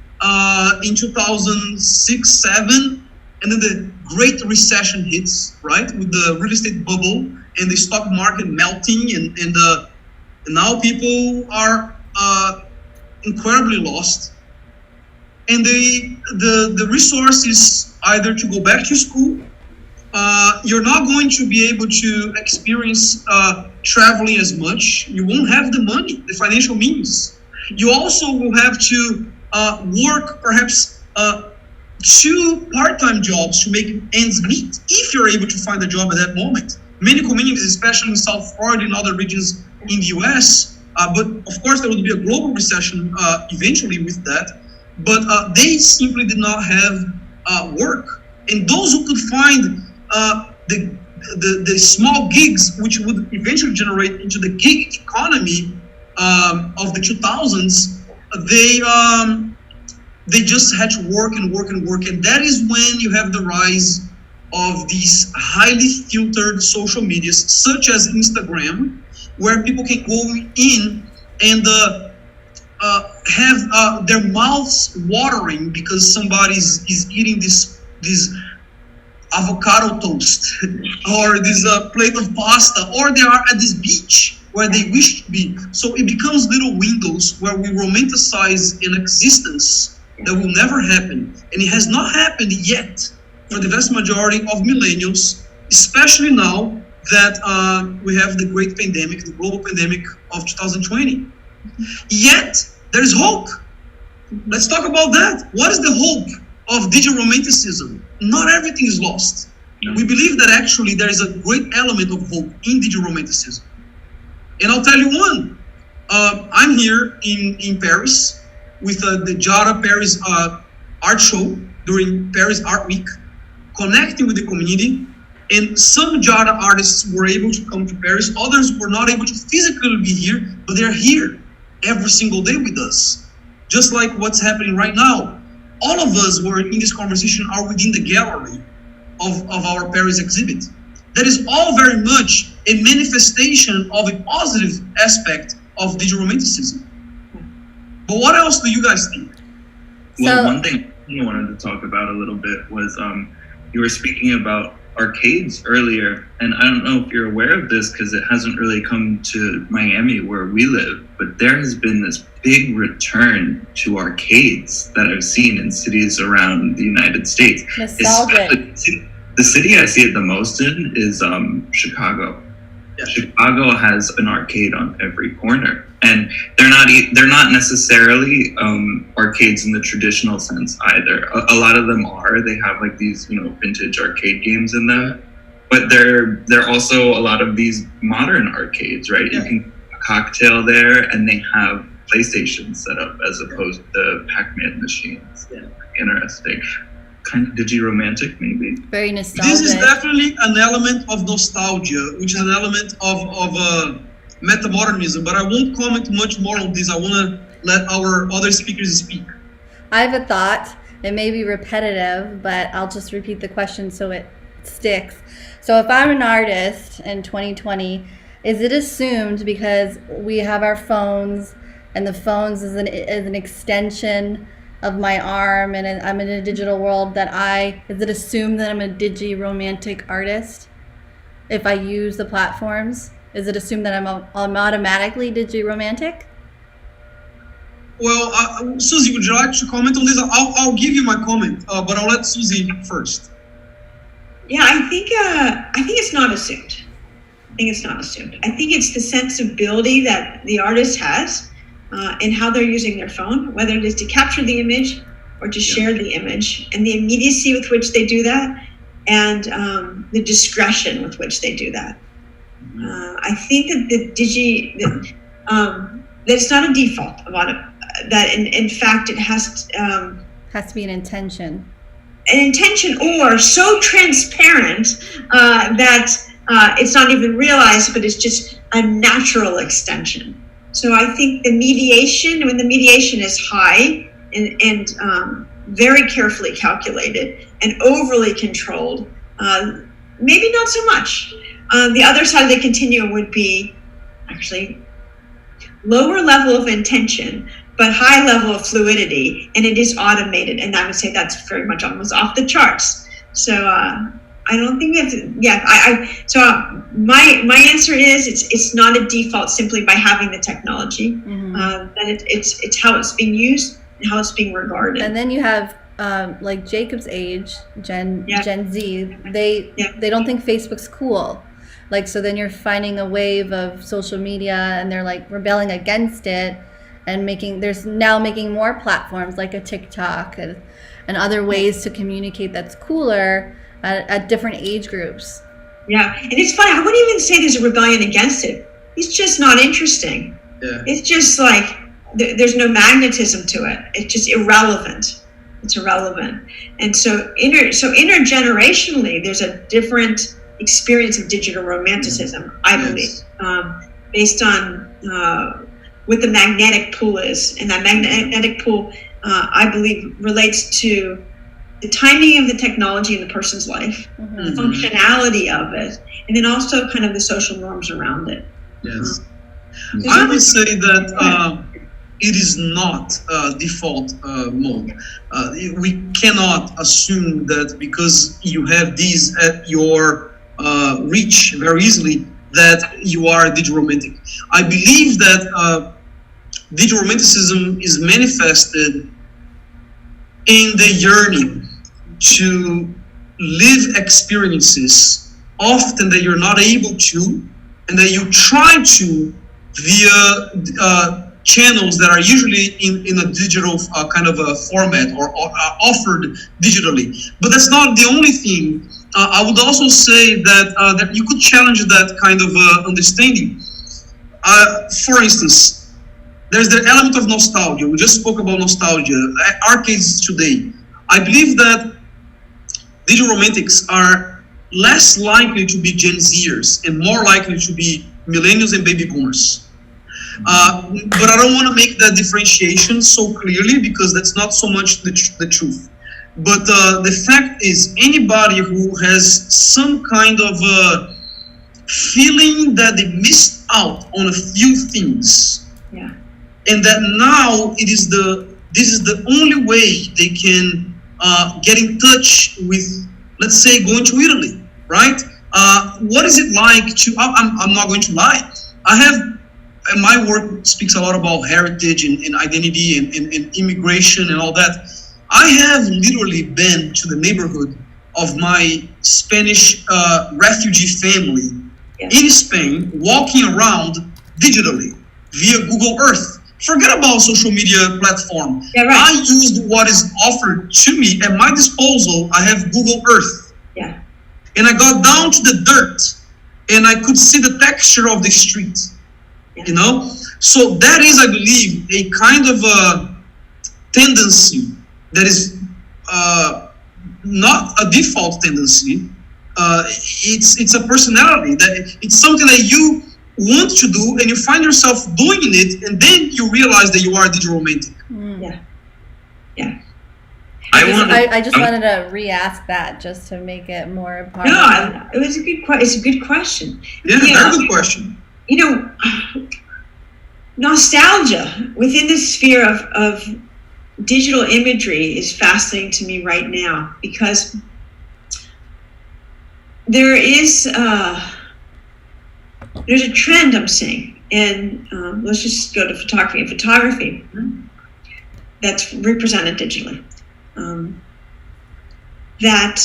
[SPEAKER 3] in 2006, 2007, and then the Great Recession hits, right, with the real estate bubble and the stock market melting, and now people are incredibly lost. And the resource is either to go back to school. You're not going to be able to experience traveling as much. You won't have the money, the financial means. You also will have to work perhaps 2 part-time jobs to make ends meet, if you're able to find a job at that moment. Many communities, especially in South Florida and other regions in the US, but of course there would be a global recession eventually with that, but they simply did not have work. And those who could find the small gigs, which would eventually generate into the gig economy of the 2000s, they just had to work and work and work. And that is when you have the rise of these highly filtered social medias, such as Instagram, where people can go in and have their mouths watering because somebody is eating this avocado toast or this plate of pasta, or they are at this beach where they wish to be. So it becomes little windows where we romanticize an existence that will never happen. And it has not happened yet for the vast majority of millennials, especially now that we have the great pandemic, the global pandemic of 2020. Yet, there is hope. Let's talk about that. What is the hope of Digi-Romanticism? Not everything is lost. We believe that actually there is a great element of hope in Digi-Romanticism. And I'll tell you one. I'm here in Paris with the Jada Paris art show during Paris Art Week, connecting with the community. And some Jada artists were able to come to Paris. Others were not able to physically be here, but they're here every single day with us. Just like what's happening right now. All of us who are in this conversation are within the gallery of our Paris exhibit. That is all very much a manifestation of a positive aspect of Digi-Romanticism. But what else do you guys think?
[SPEAKER 2] Well, one thing I wanted to talk about a little bit was you were speaking about arcades earlier, and I don't know if you're aware of this because it hasn't really come to Miami where we live, but there has been this big return to arcades that I've seen in cities around the United States.
[SPEAKER 4] Nostalgic.
[SPEAKER 2] The city I see it the most in is Chicago. Yeah. Chicago has an arcade on every corner, and they're not necessarily arcades in the traditional sense either. A lot of them are. They have like these vintage arcade games in them, but they're also a lot of these modern arcades, right? Yeah. You can get a cocktail there, and they have PlayStation set up as opposed to Pac-Man machines. Yeah. Interesting. Kind of digi-romantic, maybe.
[SPEAKER 4] Very nostalgic.
[SPEAKER 3] This is definitely an element of nostalgia, which is an element of metamodernism, but I won't comment much more on this. I want to let our other speakers speak.
[SPEAKER 4] I have a thought. It may be repetitive, but I'll just repeat the question so it sticks. So if I'm an artist in 2020, is it assumed because we have our phones and the phones is an extension of my arm and I'm in a digital world is it assumed that I'm a digi-romantic artist if I use the platforms? Is it assumed that I'm automatically digi-romantic?
[SPEAKER 3] Well, Susie, would you like to comment on this? I'll give you my comment, but I'll let Susie first.
[SPEAKER 5] Yeah, I think it's not assumed. I think it's the sensibility that the artist has in how they're using their phone, whether it is to capture the image or to share the image, and the immediacy with which they do that, and the discretion with which they do that. I think that that it's not a default about it. That in fact it has
[SPEAKER 4] to be an intention.
[SPEAKER 5] An intention, or so transparent that it's not even realized, but it's just a natural extension. So I think when the mediation is high and very carefully calculated and overly controlled, maybe not so much. The other side of the continuum would be actually lower level of intention, but high level of fluidity, and it is automated. And I would say that's very much almost off the charts. So I don't think we have to. So my answer is it's not a default simply by having the technology. Mm-hmm. That it's how it's being used and how it's being regarded.
[SPEAKER 4] And then you have like Jacob's age, Gen Z. They don't think Facebook's cool. Like, so then you're finding a wave of social media and they're like rebelling against it and making more platforms like a TikTok and other ways to communicate that's cooler at different age groups.
[SPEAKER 5] Yeah, and it's funny, I wouldn't even say there's a rebellion against it. It's just not interesting. Yeah. It's just like, there's no magnetism to it. It's just irrelevant. It's irrelevant. And so intergenerationally, there's a different experience of digital romanticism, I believe, based on what the magnetic pull is. And that magnetic pull, I believe, relates to the timing of the technology in the person's life, the functionality of it, and then also kind of the social norms around it.
[SPEAKER 3] Yes. I would say that it is not default mode. We cannot assume that because you have these at your reach very easily that you are Digi-Romantic. I believe that Digi-Romanticism is manifested in the yearning to live experiences often that you're not able to, and that you try to via channels that are usually in a digital kind of a format or offered digitally. But that's not the only thing. I would also say that that you could challenge that kind of understanding. For instance, there's the element of nostalgia. We just spoke about nostalgia. Arcades today. I believe that Digi-Romantics are less likely to be Gen Zers and more likely to be millennials and baby boomers. But I don't want to make that differentiation so clearly because that's not so much the truth. But the fact is, anybody who has some kind of feeling that they missed out on a few things, and that now this is the only way they can get in touch with, let's say, going to Italy, right? What is it like to? I'm not going to lie. My work speaks a lot about heritage and identity and immigration and all that. I have literally been to the neighborhood of my Spanish refugee family in Spain, walking around digitally via Google Earth. Forget about social media platform. I used what is offered to me at my disposal. I have Google Earth. And I got down to the dirt and I could see the texture of the street. You know, so that is, I believe, a kind of a tendency that is not a default tendency. It's a personality, that it's something that you want to do and you find yourself doing it, and then you realize that you are Digi-Romantic.
[SPEAKER 4] I just wanted to re-ask that just to make it more part.
[SPEAKER 5] No, it was a good. It's a good question.
[SPEAKER 3] Yeah, very good question.
[SPEAKER 5] You know, nostalgia within the sphere of digital imagery is fascinating to me right now because there's a trend I'm seeing, and let's just go to photography. Photography that's represented digitally, that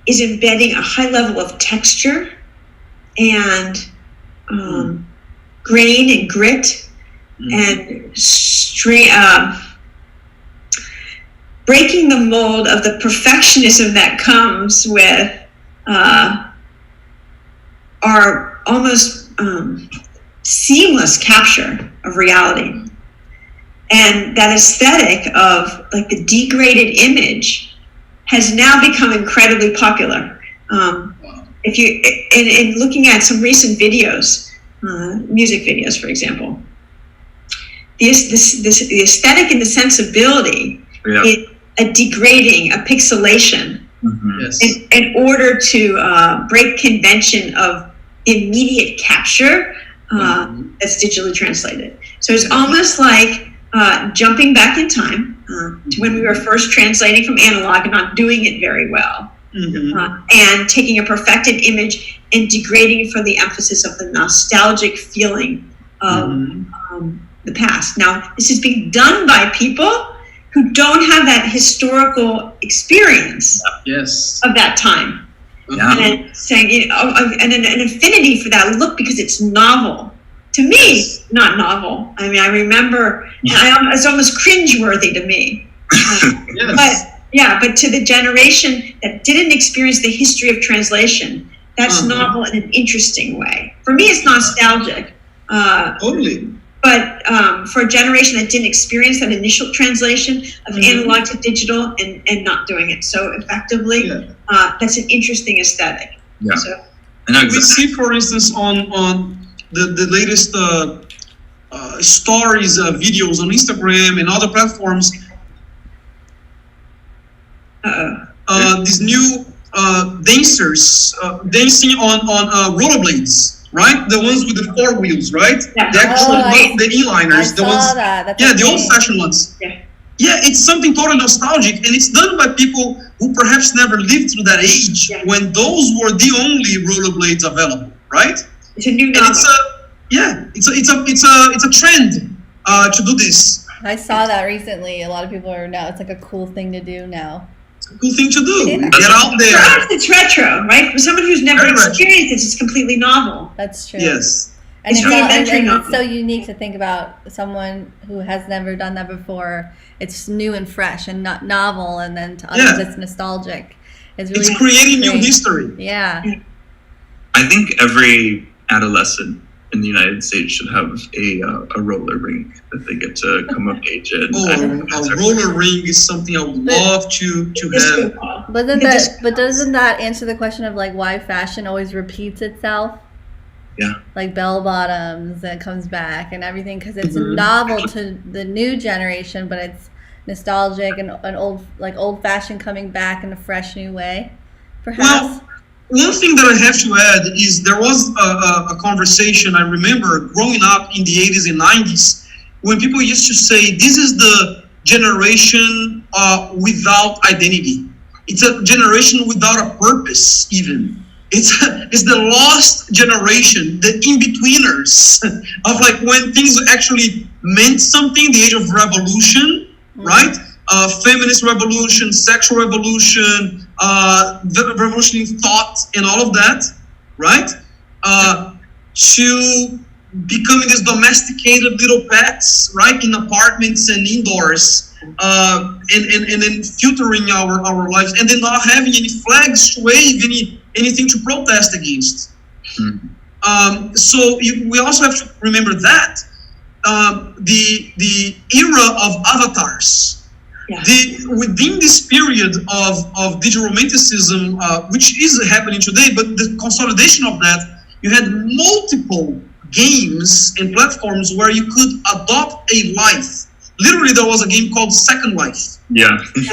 [SPEAKER 5] is embedding a high level of texture and grain and grit and breaking the mold of the perfectionism that comes with our almost seamless capture of reality. And that aesthetic of like the degraded image has now become incredibly popular. If you in looking at some recent videos, music videos, for example, the aesthetic and the sensibility is a degrading, a pixelation, in order to break convention of immediate capture that's digitally translated. So it's almost like jumping back in time to when we were first translating from analog and not doing it very well. And taking a perfected image and degrading it for the emphasis of the nostalgic feeling of the past. Now, this is being done by people who don't have that historical experience of that time. And then saying, and an affinity for that look because it's novel. To me, not novel. I mean, I remember, it's almost cringeworthy to me. But to the generation that didn't experience the history of translation, that's novel in an interesting way. For me, it's nostalgic.
[SPEAKER 3] Totally.
[SPEAKER 5] But for a generation that didn't experience that initial translation of analog to digital and not doing it so effectively, that's an interesting aesthetic. So,
[SPEAKER 3] we see, for instance, on the latest stories, videos on Instagram and other platforms, These new dancers dancing on rollerblades, right? The ones with the 4 wheels, right?
[SPEAKER 5] Yeah.
[SPEAKER 3] The actual, not the inliners, the ones, the old-fashioned ones. Yeah, it's something totally nostalgic, and it's done by people who perhaps never lived through that age when those were the only rollerblades available, right?
[SPEAKER 5] It's a new
[SPEAKER 3] novel. It's a trend to do this.
[SPEAKER 4] I saw that recently. A lot of people are now. It's like a cool thing to do now.
[SPEAKER 3] It's a cool thing to do.
[SPEAKER 4] Yeah.
[SPEAKER 3] Get out there.
[SPEAKER 5] For us, it's retro, right? For someone who's never experienced it, it's completely novel.
[SPEAKER 4] That's true.
[SPEAKER 3] Yes.
[SPEAKER 4] And
[SPEAKER 5] It's
[SPEAKER 4] it's so unique to think about someone who has never done that before. It's new and fresh and not novel, and then to others it's nostalgic. It's
[SPEAKER 3] creating new history.
[SPEAKER 4] Yeah.
[SPEAKER 2] I think every adolescent in the United States should have a roller rink that they get to come of age in.
[SPEAKER 3] A roller rink is something I would love to have.
[SPEAKER 4] But doesn't that answer the question of like why fashion always repeats itself?
[SPEAKER 2] Yeah.
[SPEAKER 4] Like bell bottoms that comes back and everything, because it's novel to the new generation, but it's nostalgic and an old fashioned coming back in a fresh new way, perhaps.
[SPEAKER 3] Well, one thing that I have to add is there was a conversation I remember growing up in the 80s and 90s when people used to say this is the generation without identity. It's a generation without a purpose even. It's the lost generation, the in-betweeners of like when things actually meant something, the age of revolution, right? Feminist revolution, sexual revolution, the revolution in thought and all of that, right? To becoming these domesticated little pets, right? In apartments and indoors, and then filtering our lives, and then not having any flags to wave, anything to protest against. So we also have to remember that the era of avatars, within this period of Digi-Romanticism, which is happening today, but the consolidation of that, you had multiple games and platforms where you could adopt a life. Literally, there was a game called Second Life,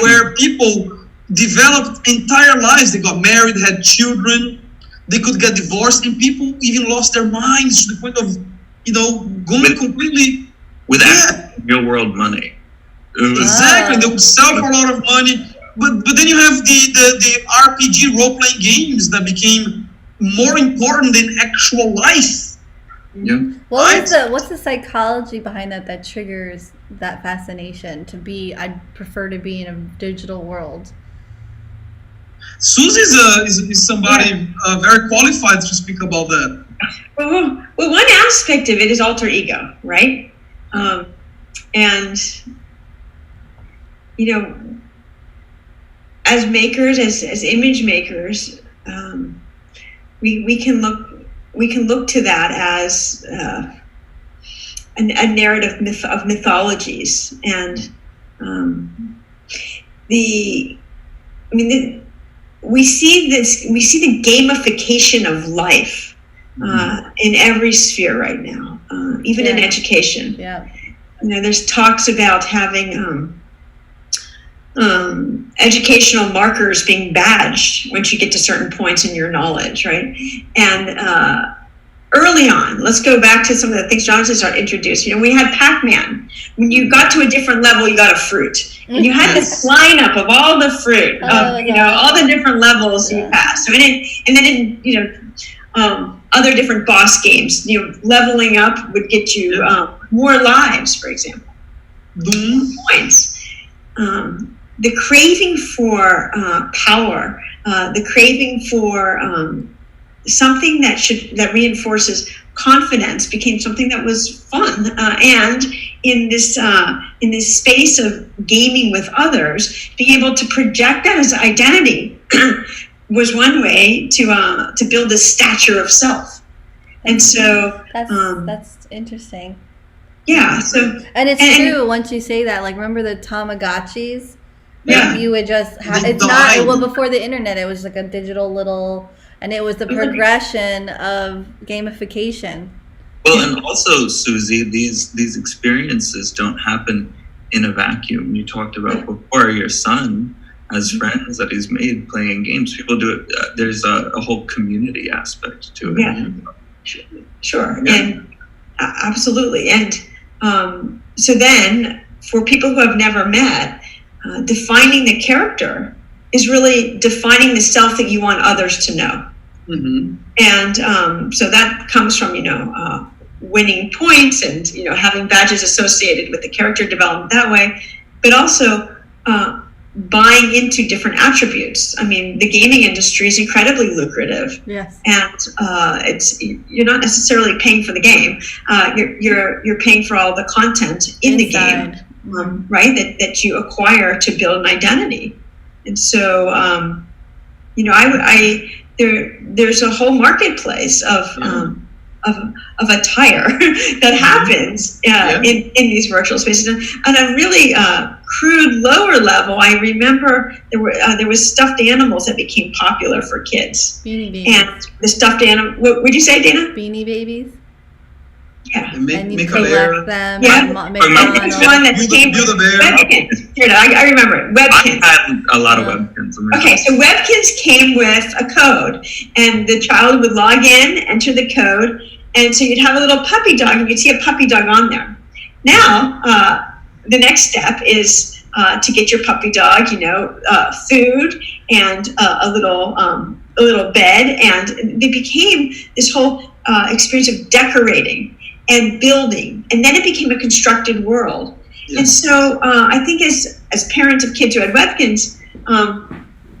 [SPEAKER 3] where people developed entire lives. They got married, had children, they could get divorced, and people even lost their minds to the point of, going completely
[SPEAKER 2] with real world money.
[SPEAKER 3] Exactly, they would sell for a lot of money. But then you have the RPG role playing games that became more important than actual life.
[SPEAKER 2] Yeah.
[SPEAKER 4] What's the psychology behind that triggers that fascination to be? I'd prefer to be in a digital world.
[SPEAKER 3] Susie is somebody very qualified to speak about that.
[SPEAKER 5] Well, one aspect of it is alter ego, right? And as makers, as image makers, we can look to that as a narrative of mythologies, and we see the gamification of life in every sphere right now, even in education.
[SPEAKER 4] Yeah.
[SPEAKER 5] There's talks about having educational markers being badged once you get to certain points in your knowledge, right? And early on, let's go back to some of the things Jonatas introduced. We had Pac-Man. When you got to a different level, you got a fruit. And you had this lineup of all the fruit, all the different levels you passed. So, and then other different boss games, leveling up would get you more lives, for example. Points. The craving for power, the craving for something that reinforces confidence became something that was fun, and in this space of gaming with others, being able to project that as identity was one way to build a stature of self. And so
[SPEAKER 4] that's interesting.
[SPEAKER 5] Yeah. So
[SPEAKER 4] and it's true once you say that. Like, remember the Tamagotchis? You would just before the internet, it was like a digital little. And it was the progression of gamification.
[SPEAKER 2] Well, and also, Susie, these experiences don't happen in a vacuum. You talked about before your son has friends that he's made playing games. People do it. There's a whole community aspect to it.
[SPEAKER 5] Yeah. Sure.
[SPEAKER 2] Yeah.
[SPEAKER 5] And absolutely. And so then for people who have never met, defining the character is really defining the self that you want others to know.
[SPEAKER 3] Mm-hmm.
[SPEAKER 5] And so that comes from, winning points and, having badges associated with the character development that way, but also buying into different attributes. I mean, the gaming industry is incredibly lucrative.
[SPEAKER 4] Yes.
[SPEAKER 5] And you're not necessarily paying for the game. You're paying for all the content in the game, right? That you acquire to build an identity. And so, there's a whole marketplace of attire that happens in these virtual spaces. And a really crude lower level, I remember there was stuffed animals that became popular for kids.
[SPEAKER 4] Beanie Babies.
[SPEAKER 5] And the stuffed animal, what would you say, Dana?
[SPEAKER 4] Beanie Babies.
[SPEAKER 5] Yeah.
[SPEAKER 3] And
[SPEAKER 4] And you
[SPEAKER 3] make a
[SPEAKER 4] collect
[SPEAKER 3] layer.
[SPEAKER 4] them.
[SPEAKER 5] Yeah.
[SPEAKER 4] Make
[SPEAKER 5] There's one that came
[SPEAKER 3] Build a
[SPEAKER 5] with
[SPEAKER 3] bear.
[SPEAKER 5] Webkins. I remember it.
[SPEAKER 2] I
[SPEAKER 5] Webkins.
[SPEAKER 2] had a lot of webkins.
[SPEAKER 5] Okay, so Webkins came with a code, and the child would log in, enter the code, and so you'd have a little puppy dog, and you'd see a puppy dog on there. Now, the next step is to get your puppy dog, food and a little bed, and they became this whole experience of decorating and building, and then it became a constructed world.
[SPEAKER 3] Yeah.
[SPEAKER 5] And so I think as parents of kids who had Webkins,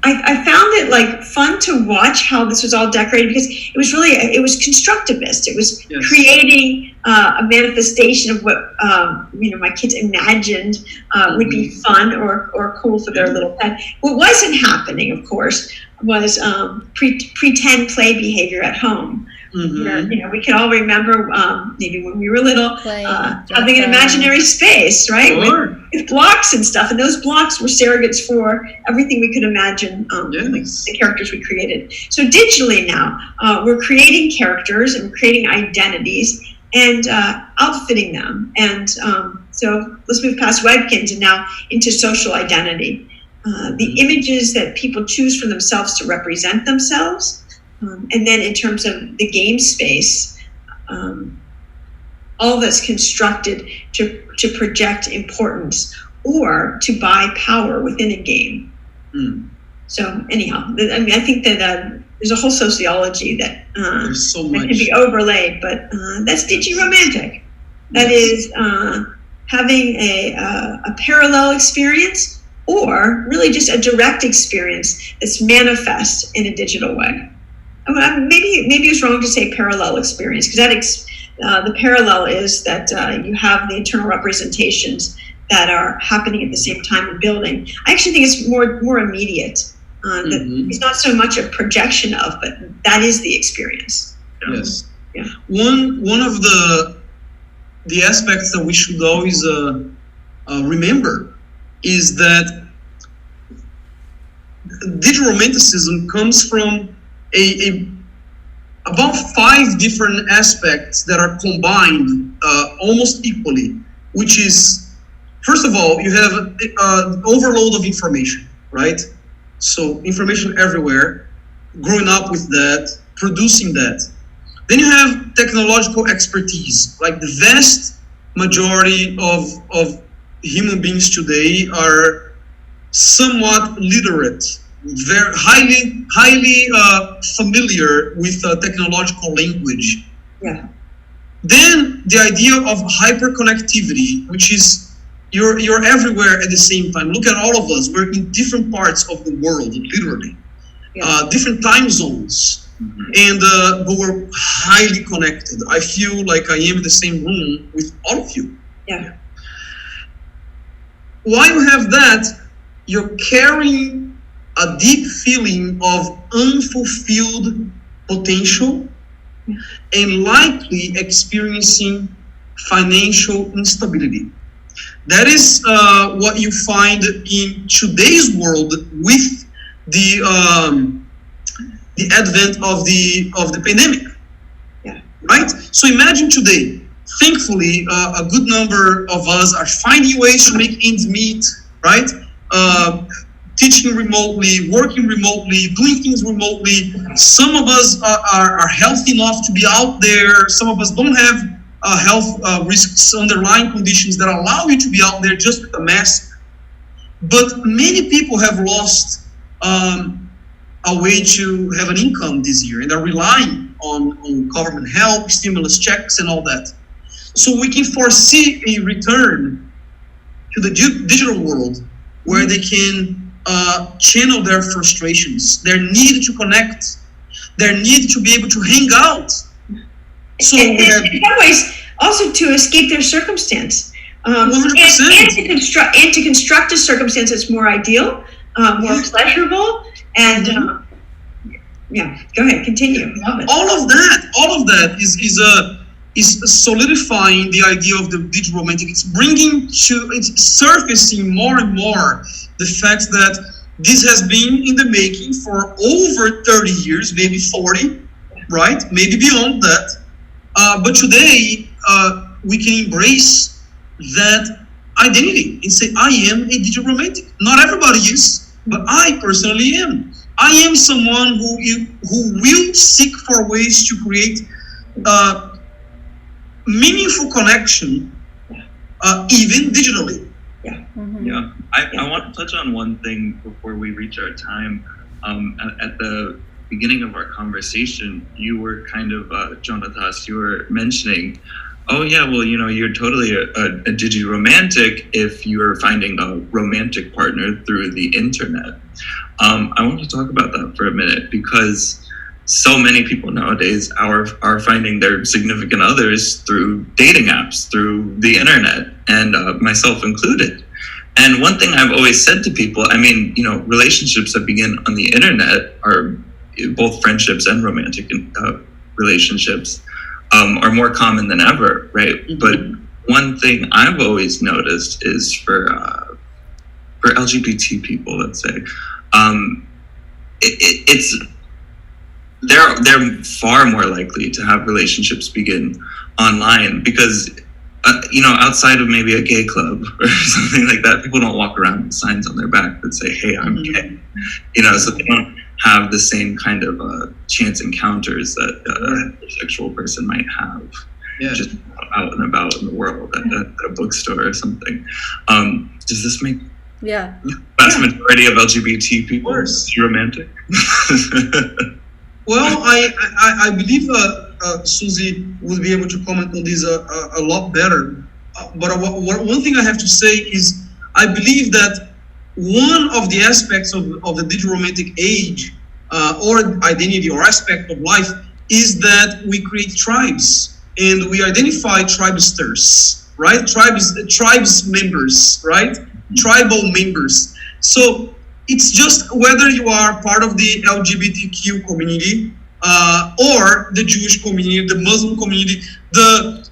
[SPEAKER 5] I found it fun to watch how this was all decorated, because it was constructivist. It was creating a manifestation of what my kids imagined would be fun or cool for their little pet. What wasn't happening, of course, was pretend play behavior at home.
[SPEAKER 3] Mm-hmm.
[SPEAKER 5] Where, we can all remember maybe when we were little having an
[SPEAKER 4] up.
[SPEAKER 5] imaginary space, right?
[SPEAKER 3] Sure.
[SPEAKER 5] With blocks and stuff, and those blocks were surrogates for everything we could imagine, like the characters we created. So digitally now, we're creating characters and we're creating identities and outfitting them. And so let's move past Webkins and now into social identity. The images that people choose for themselves to represent themselves. And then in terms of the game space, all that's constructed to project importance or to buy power within a game. So anyhow, I think that there's a whole sociology that,
[SPEAKER 3] There's so
[SPEAKER 5] that
[SPEAKER 3] much.
[SPEAKER 5] can be overlaid, but that's Digi-Romantic. That is having a parallel experience, or really just a direct experience that's manifest in a digital way. Maybe it's wrong to say parallel experience, because the parallel is that you have the internal representations that are happening at the same time in building. I actually think it's more immediate. That it's not so much a projection of, but that is the experience.
[SPEAKER 3] Yes.
[SPEAKER 5] Yeah.
[SPEAKER 3] One of the aspects that we should always remember is that Digi-Romanticism comes from about 5 different aspects that are combined almost equally, which is, first of all, you have an overload of information, right? So information everywhere, growing up with that, producing that. Then you have technological expertise. Like the vast majority of human beings today are somewhat literate, very highly familiar with technological language.
[SPEAKER 5] Yeah.
[SPEAKER 3] Then the idea of hyperconnectivity, which is you're everywhere at the same time. Look at all of us. We're in different parts of the world, literally. Different time zones. And but we're highly connected. I feel like I am in the same room with all of you.
[SPEAKER 5] Yeah.
[SPEAKER 3] While you have that, you're carrying a deep feeling of unfulfilled potential and likely experiencing financial instability. That is what you find in today's world with the advent of the pandemic.
[SPEAKER 5] Yeah.
[SPEAKER 3] Right? So imagine today, thankfully, a good number of us are finding ways to make ends meet, right? teaching remotely, working remotely, doing things remotely. Some of us are healthy enough to be out there. Some of us don't have health risks, underlying conditions that allow you to be out there just with a mask. But many people have lost a way to have an income this year, and are relying on government help, stimulus checks, and all that. So we can foresee a return to the digital world where they can channel their frustrations, their need to connect, their need to be able to hang out. So
[SPEAKER 5] in some ways, also to escape their circumstance,
[SPEAKER 3] 100%.
[SPEAKER 5] and to construct a circumstance that's more ideal, more pleasurable, and yeah. Go ahead, continue. Love it.
[SPEAKER 3] All of that is solidifying the idea of the digital romantic. It's surfacing more and more the fact that this has been in the making for over 30 years, maybe 40, right? Maybe beyond that. But today, we can embrace that identity and say, I am a digital romantic. Not everybody is, but I personally am. I am someone who will seek for ways to create meaningful connection, even digitally.
[SPEAKER 5] Yeah.
[SPEAKER 4] Mm-hmm.
[SPEAKER 2] Yeah, I want to touch on one thing before we reach our time. At the beginning of our conversation, you were kind of, Jonatas, you were mentioning, oh yeah, well, you're totally a digi-romantic if you're finding a romantic partner through the internet. I want to talk about that for a minute, because so many people nowadays are finding their significant others through dating apps, through the internet, and myself included. And one thing I've always said to people, relationships that begin on the internet are both friendships and romantic relationships are more common than ever, right? Mm-hmm. But one thing I've always noticed is for LGBT people, let's say, they're far more likely to have relationships begin online, because outside of maybe a gay club or something like that, people don't walk around with signs on their back that say, hey, I'm gay, so they don't have the same kind of chance encounters that a heterosexual person might have, just out and about in the world at a bookstore or something. Does this make vast majority of LGBT people romantic?
[SPEAKER 3] Well, I believe Susie would be able to comment on this a lot better. But one thing I have to say is, I believe that one of the aspects of the digital romantic age, or identity or aspect of life, is that we create tribes and we identify tribesters, right? Tribes members, right? Tribal members. So it's just whether you are part of the LGBTQ community, or the Jewish community, the Muslim community, the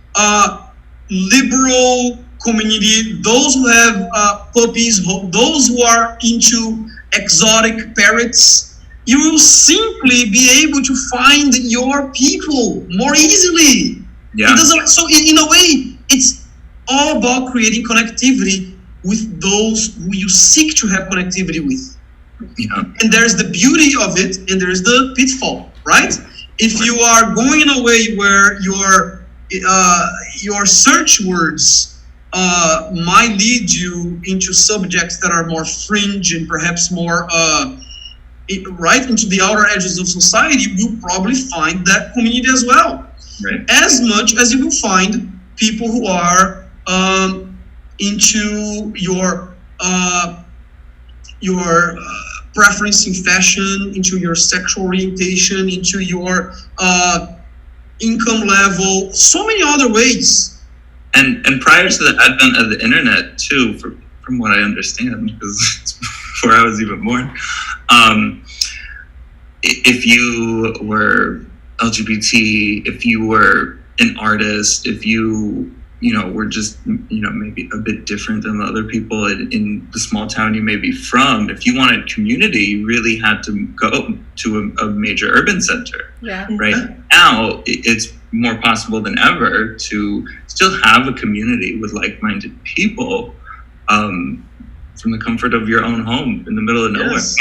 [SPEAKER 3] liberal community, those who have puppies, those who are into exotic parrots, you will simply be able to find your people more easily. Yeah. So in a way, it's all about creating connectivity with those who you seek to have connectivity with. Yeah. And there's the beauty of it, and there's the pitfall, right? If you are going in a way where your search words might lead you into subjects that are more fringe and perhaps more right into the outer edges of society, you'll probably find that community as well. Right. As much as you will find people who are into your preference in fashion, into your sexual orientation, into your income level, so many other ways.
[SPEAKER 2] And prior to the advent of the internet too, from what I understand, because it's before I was even born, if you were LGBT, if you were an artist, if you were just, maybe a bit different than the other people in the small town you may be from, if you wanted community, you really had to go to a major urban center. Yeah. Right now, it's more possible than ever to still have a community with like-minded people, from the comfort of your own home in the middle of nowhere.
[SPEAKER 3] Yes.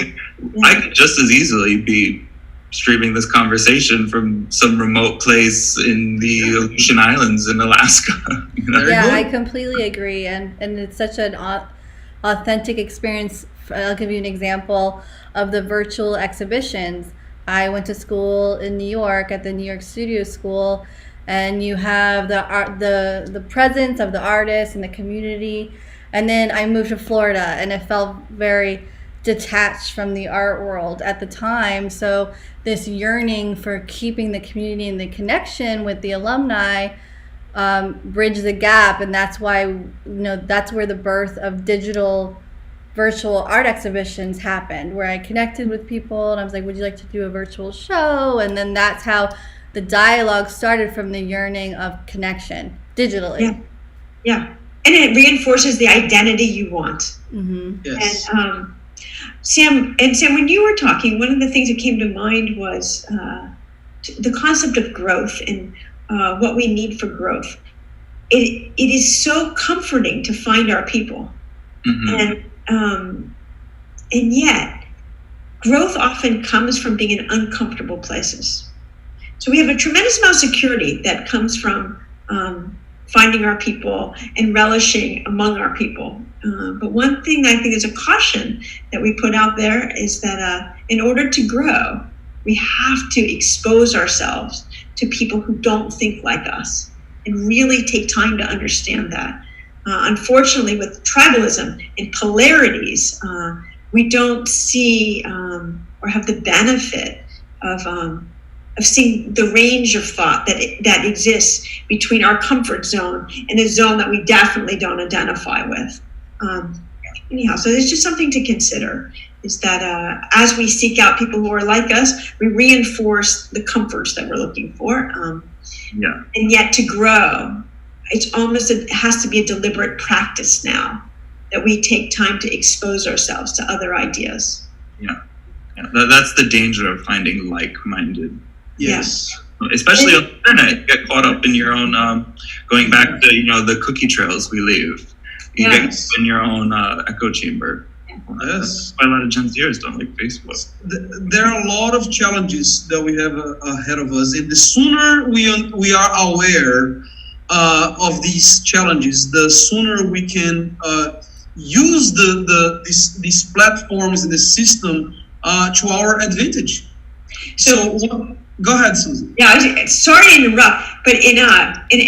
[SPEAKER 2] I could just as easily be streaming this conversation from some remote place in the Aleutian Islands in Alaska. You know?
[SPEAKER 4] Yeah, I completely agree, and it's such an authentic experience. I'll give you an example of the virtual exhibitions. I went to school in New York at the New York Studio School, and you have the presence of the artists and the community. And then I moved to Florida, and it felt very detached from the art world at the time. So this yearning for keeping the community and the connection with the alumni bridge the gap, and that's why that's where the birth of digital virtual art exhibitions happened, where I connected with people and I was like, would you like to do a virtual show? And then that's how the dialogue started, from the yearning of connection digitally.
[SPEAKER 5] Yeah. And it reinforces the identity you want.
[SPEAKER 4] Mm-hmm.
[SPEAKER 3] Yes.
[SPEAKER 5] And Sam, when you were talking, one of the things that came to mind was the concept of growth and what we need for growth. It is so comforting to find our people. Mm-hmm. And yet, growth often comes from being in uncomfortable places. So we have a tremendous amount of security that comes from finding our people and relishing among our people. But one thing I think is a caution that we put out there is that in order to grow, we have to expose ourselves to people who don't think like us and really take time to understand that. Unfortunately, with tribalism and polarities, we don't see or have the benefit of seeing the range of thought that exists between our comfort zone and a zone that we definitely don't identify with. Anyhow, so there's just something to consider, is that as we seek out people who are like us, we reinforce the comforts that we're looking for. And yet to grow, it has to be a deliberate practice now, that we take time to expose ourselves to other ideas.
[SPEAKER 2] Yeah. That's the danger of finding like-minded.
[SPEAKER 3] Yes.
[SPEAKER 2] Especially on the internet, you get caught up in your own, going back to, the cookie trails we leave. You get in your own echo chamber.
[SPEAKER 3] Yes.
[SPEAKER 2] That's why a lot of Gen Zers don't like Facebook.
[SPEAKER 3] There are a lot of challenges that we have ahead of us, and the sooner we are aware of these challenges, the sooner we can use these platforms and the system to our advantage. So go ahead, Susan.
[SPEAKER 5] Yeah, sorry to interrupt, but in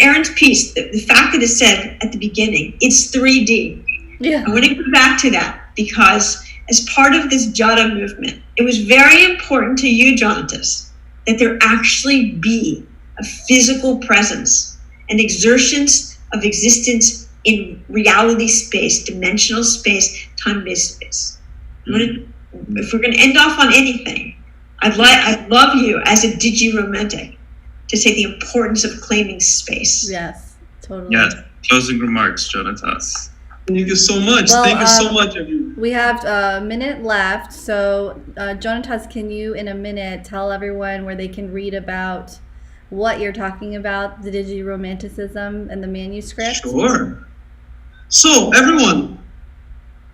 [SPEAKER 5] Aaron's piece, the fact that it said at the beginning, it's 3D.
[SPEAKER 4] Yeah.
[SPEAKER 5] I want to go back to that, because as part of this Jada movement, it was very important to you, Jonatas, that there actually be a physical presence and exertions of existence in reality space, dimensional space, time-based space. If we're going to end off on anything, I'd love you as a Digi-Romantic to say the importance of claiming space.
[SPEAKER 4] Yes, totally.
[SPEAKER 2] Yes. Closing remarks, Jonatas.
[SPEAKER 3] Thank you so much.
[SPEAKER 4] Well,
[SPEAKER 3] Thank you so much, everyone.
[SPEAKER 4] We have a minute left, so Jonatas, can you in a minute tell everyone where they can read about what you're talking about, the Digi-Romanticism and the manuscript?
[SPEAKER 3] Sure. So, everyone,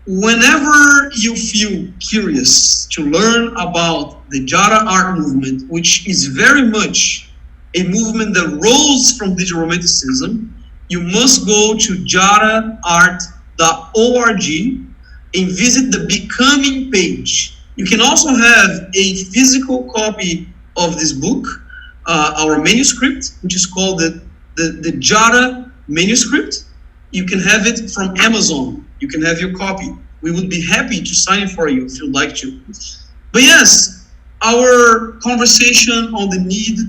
[SPEAKER 3] whenever you feel curious to learn about the Jada art movement, which is very much a movement that rose from Digi-Romanticism, you must go to jadaart.org and visit the Becoming page. You can also have a physical copy of this book, our manuscript, which is called the Jada manuscript. You can have it from Amazon. You can have your copy. We would be happy to sign it for you if you'd like to. But yes, our conversation on the need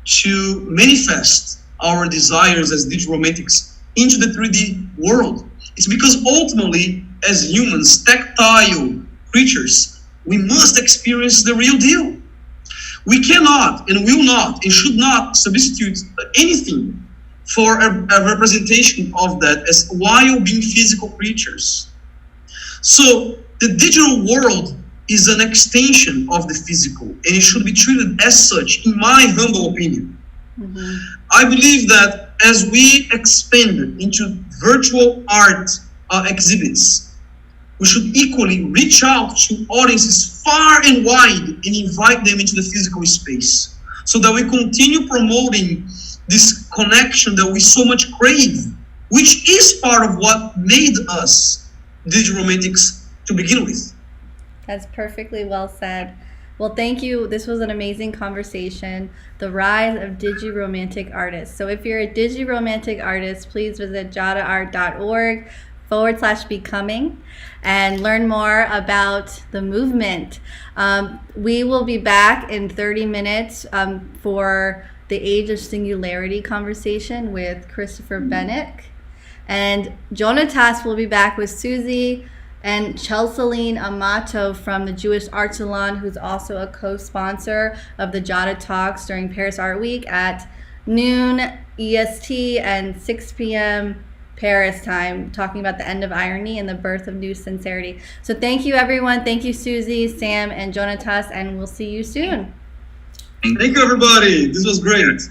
[SPEAKER 3] to manifest our desires as Digi-Romantics into the 3D world, it's because ultimately, as humans, tactile creatures, we must experience the real deal. We cannot and will not and should not substitute anything for a representation of that as while being physical creatures. So the digital world is an extension of the physical, and it should be treated as such, in my humble opinion. Mm-hmm. I believe that as we expand into virtual art exhibits, we should equally reach out to audiences far and wide and invite them into the physical space, so that we continue promoting this connection that we so much crave, which is part of what made us Digi-Romantics to begin with.
[SPEAKER 4] That's perfectly well said. Well, thank you. This was an amazing conversation. The rise of Digi-Romantic artists. So if you're a Digi-Romantic artist, please visit jadaart.org/becoming and learn more about the movement. We will be back in 30 minutes for the Age of Singularity conversation with Christopher Bennett. And Jonatas will be back with Susie and Chelseline Amato from the Jewish Art Salon, who's also a co-sponsor of the JadaTalks during Paris Art Week at noon EST and 6 p.m. Paris time, talking about the end of irony and the birth of new sincerity. So thank you, everyone. Thank you, Susie, Sam, and Jonatas, and we'll see you soon.
[SPEAKER 3] Thank you, everybody. This was great.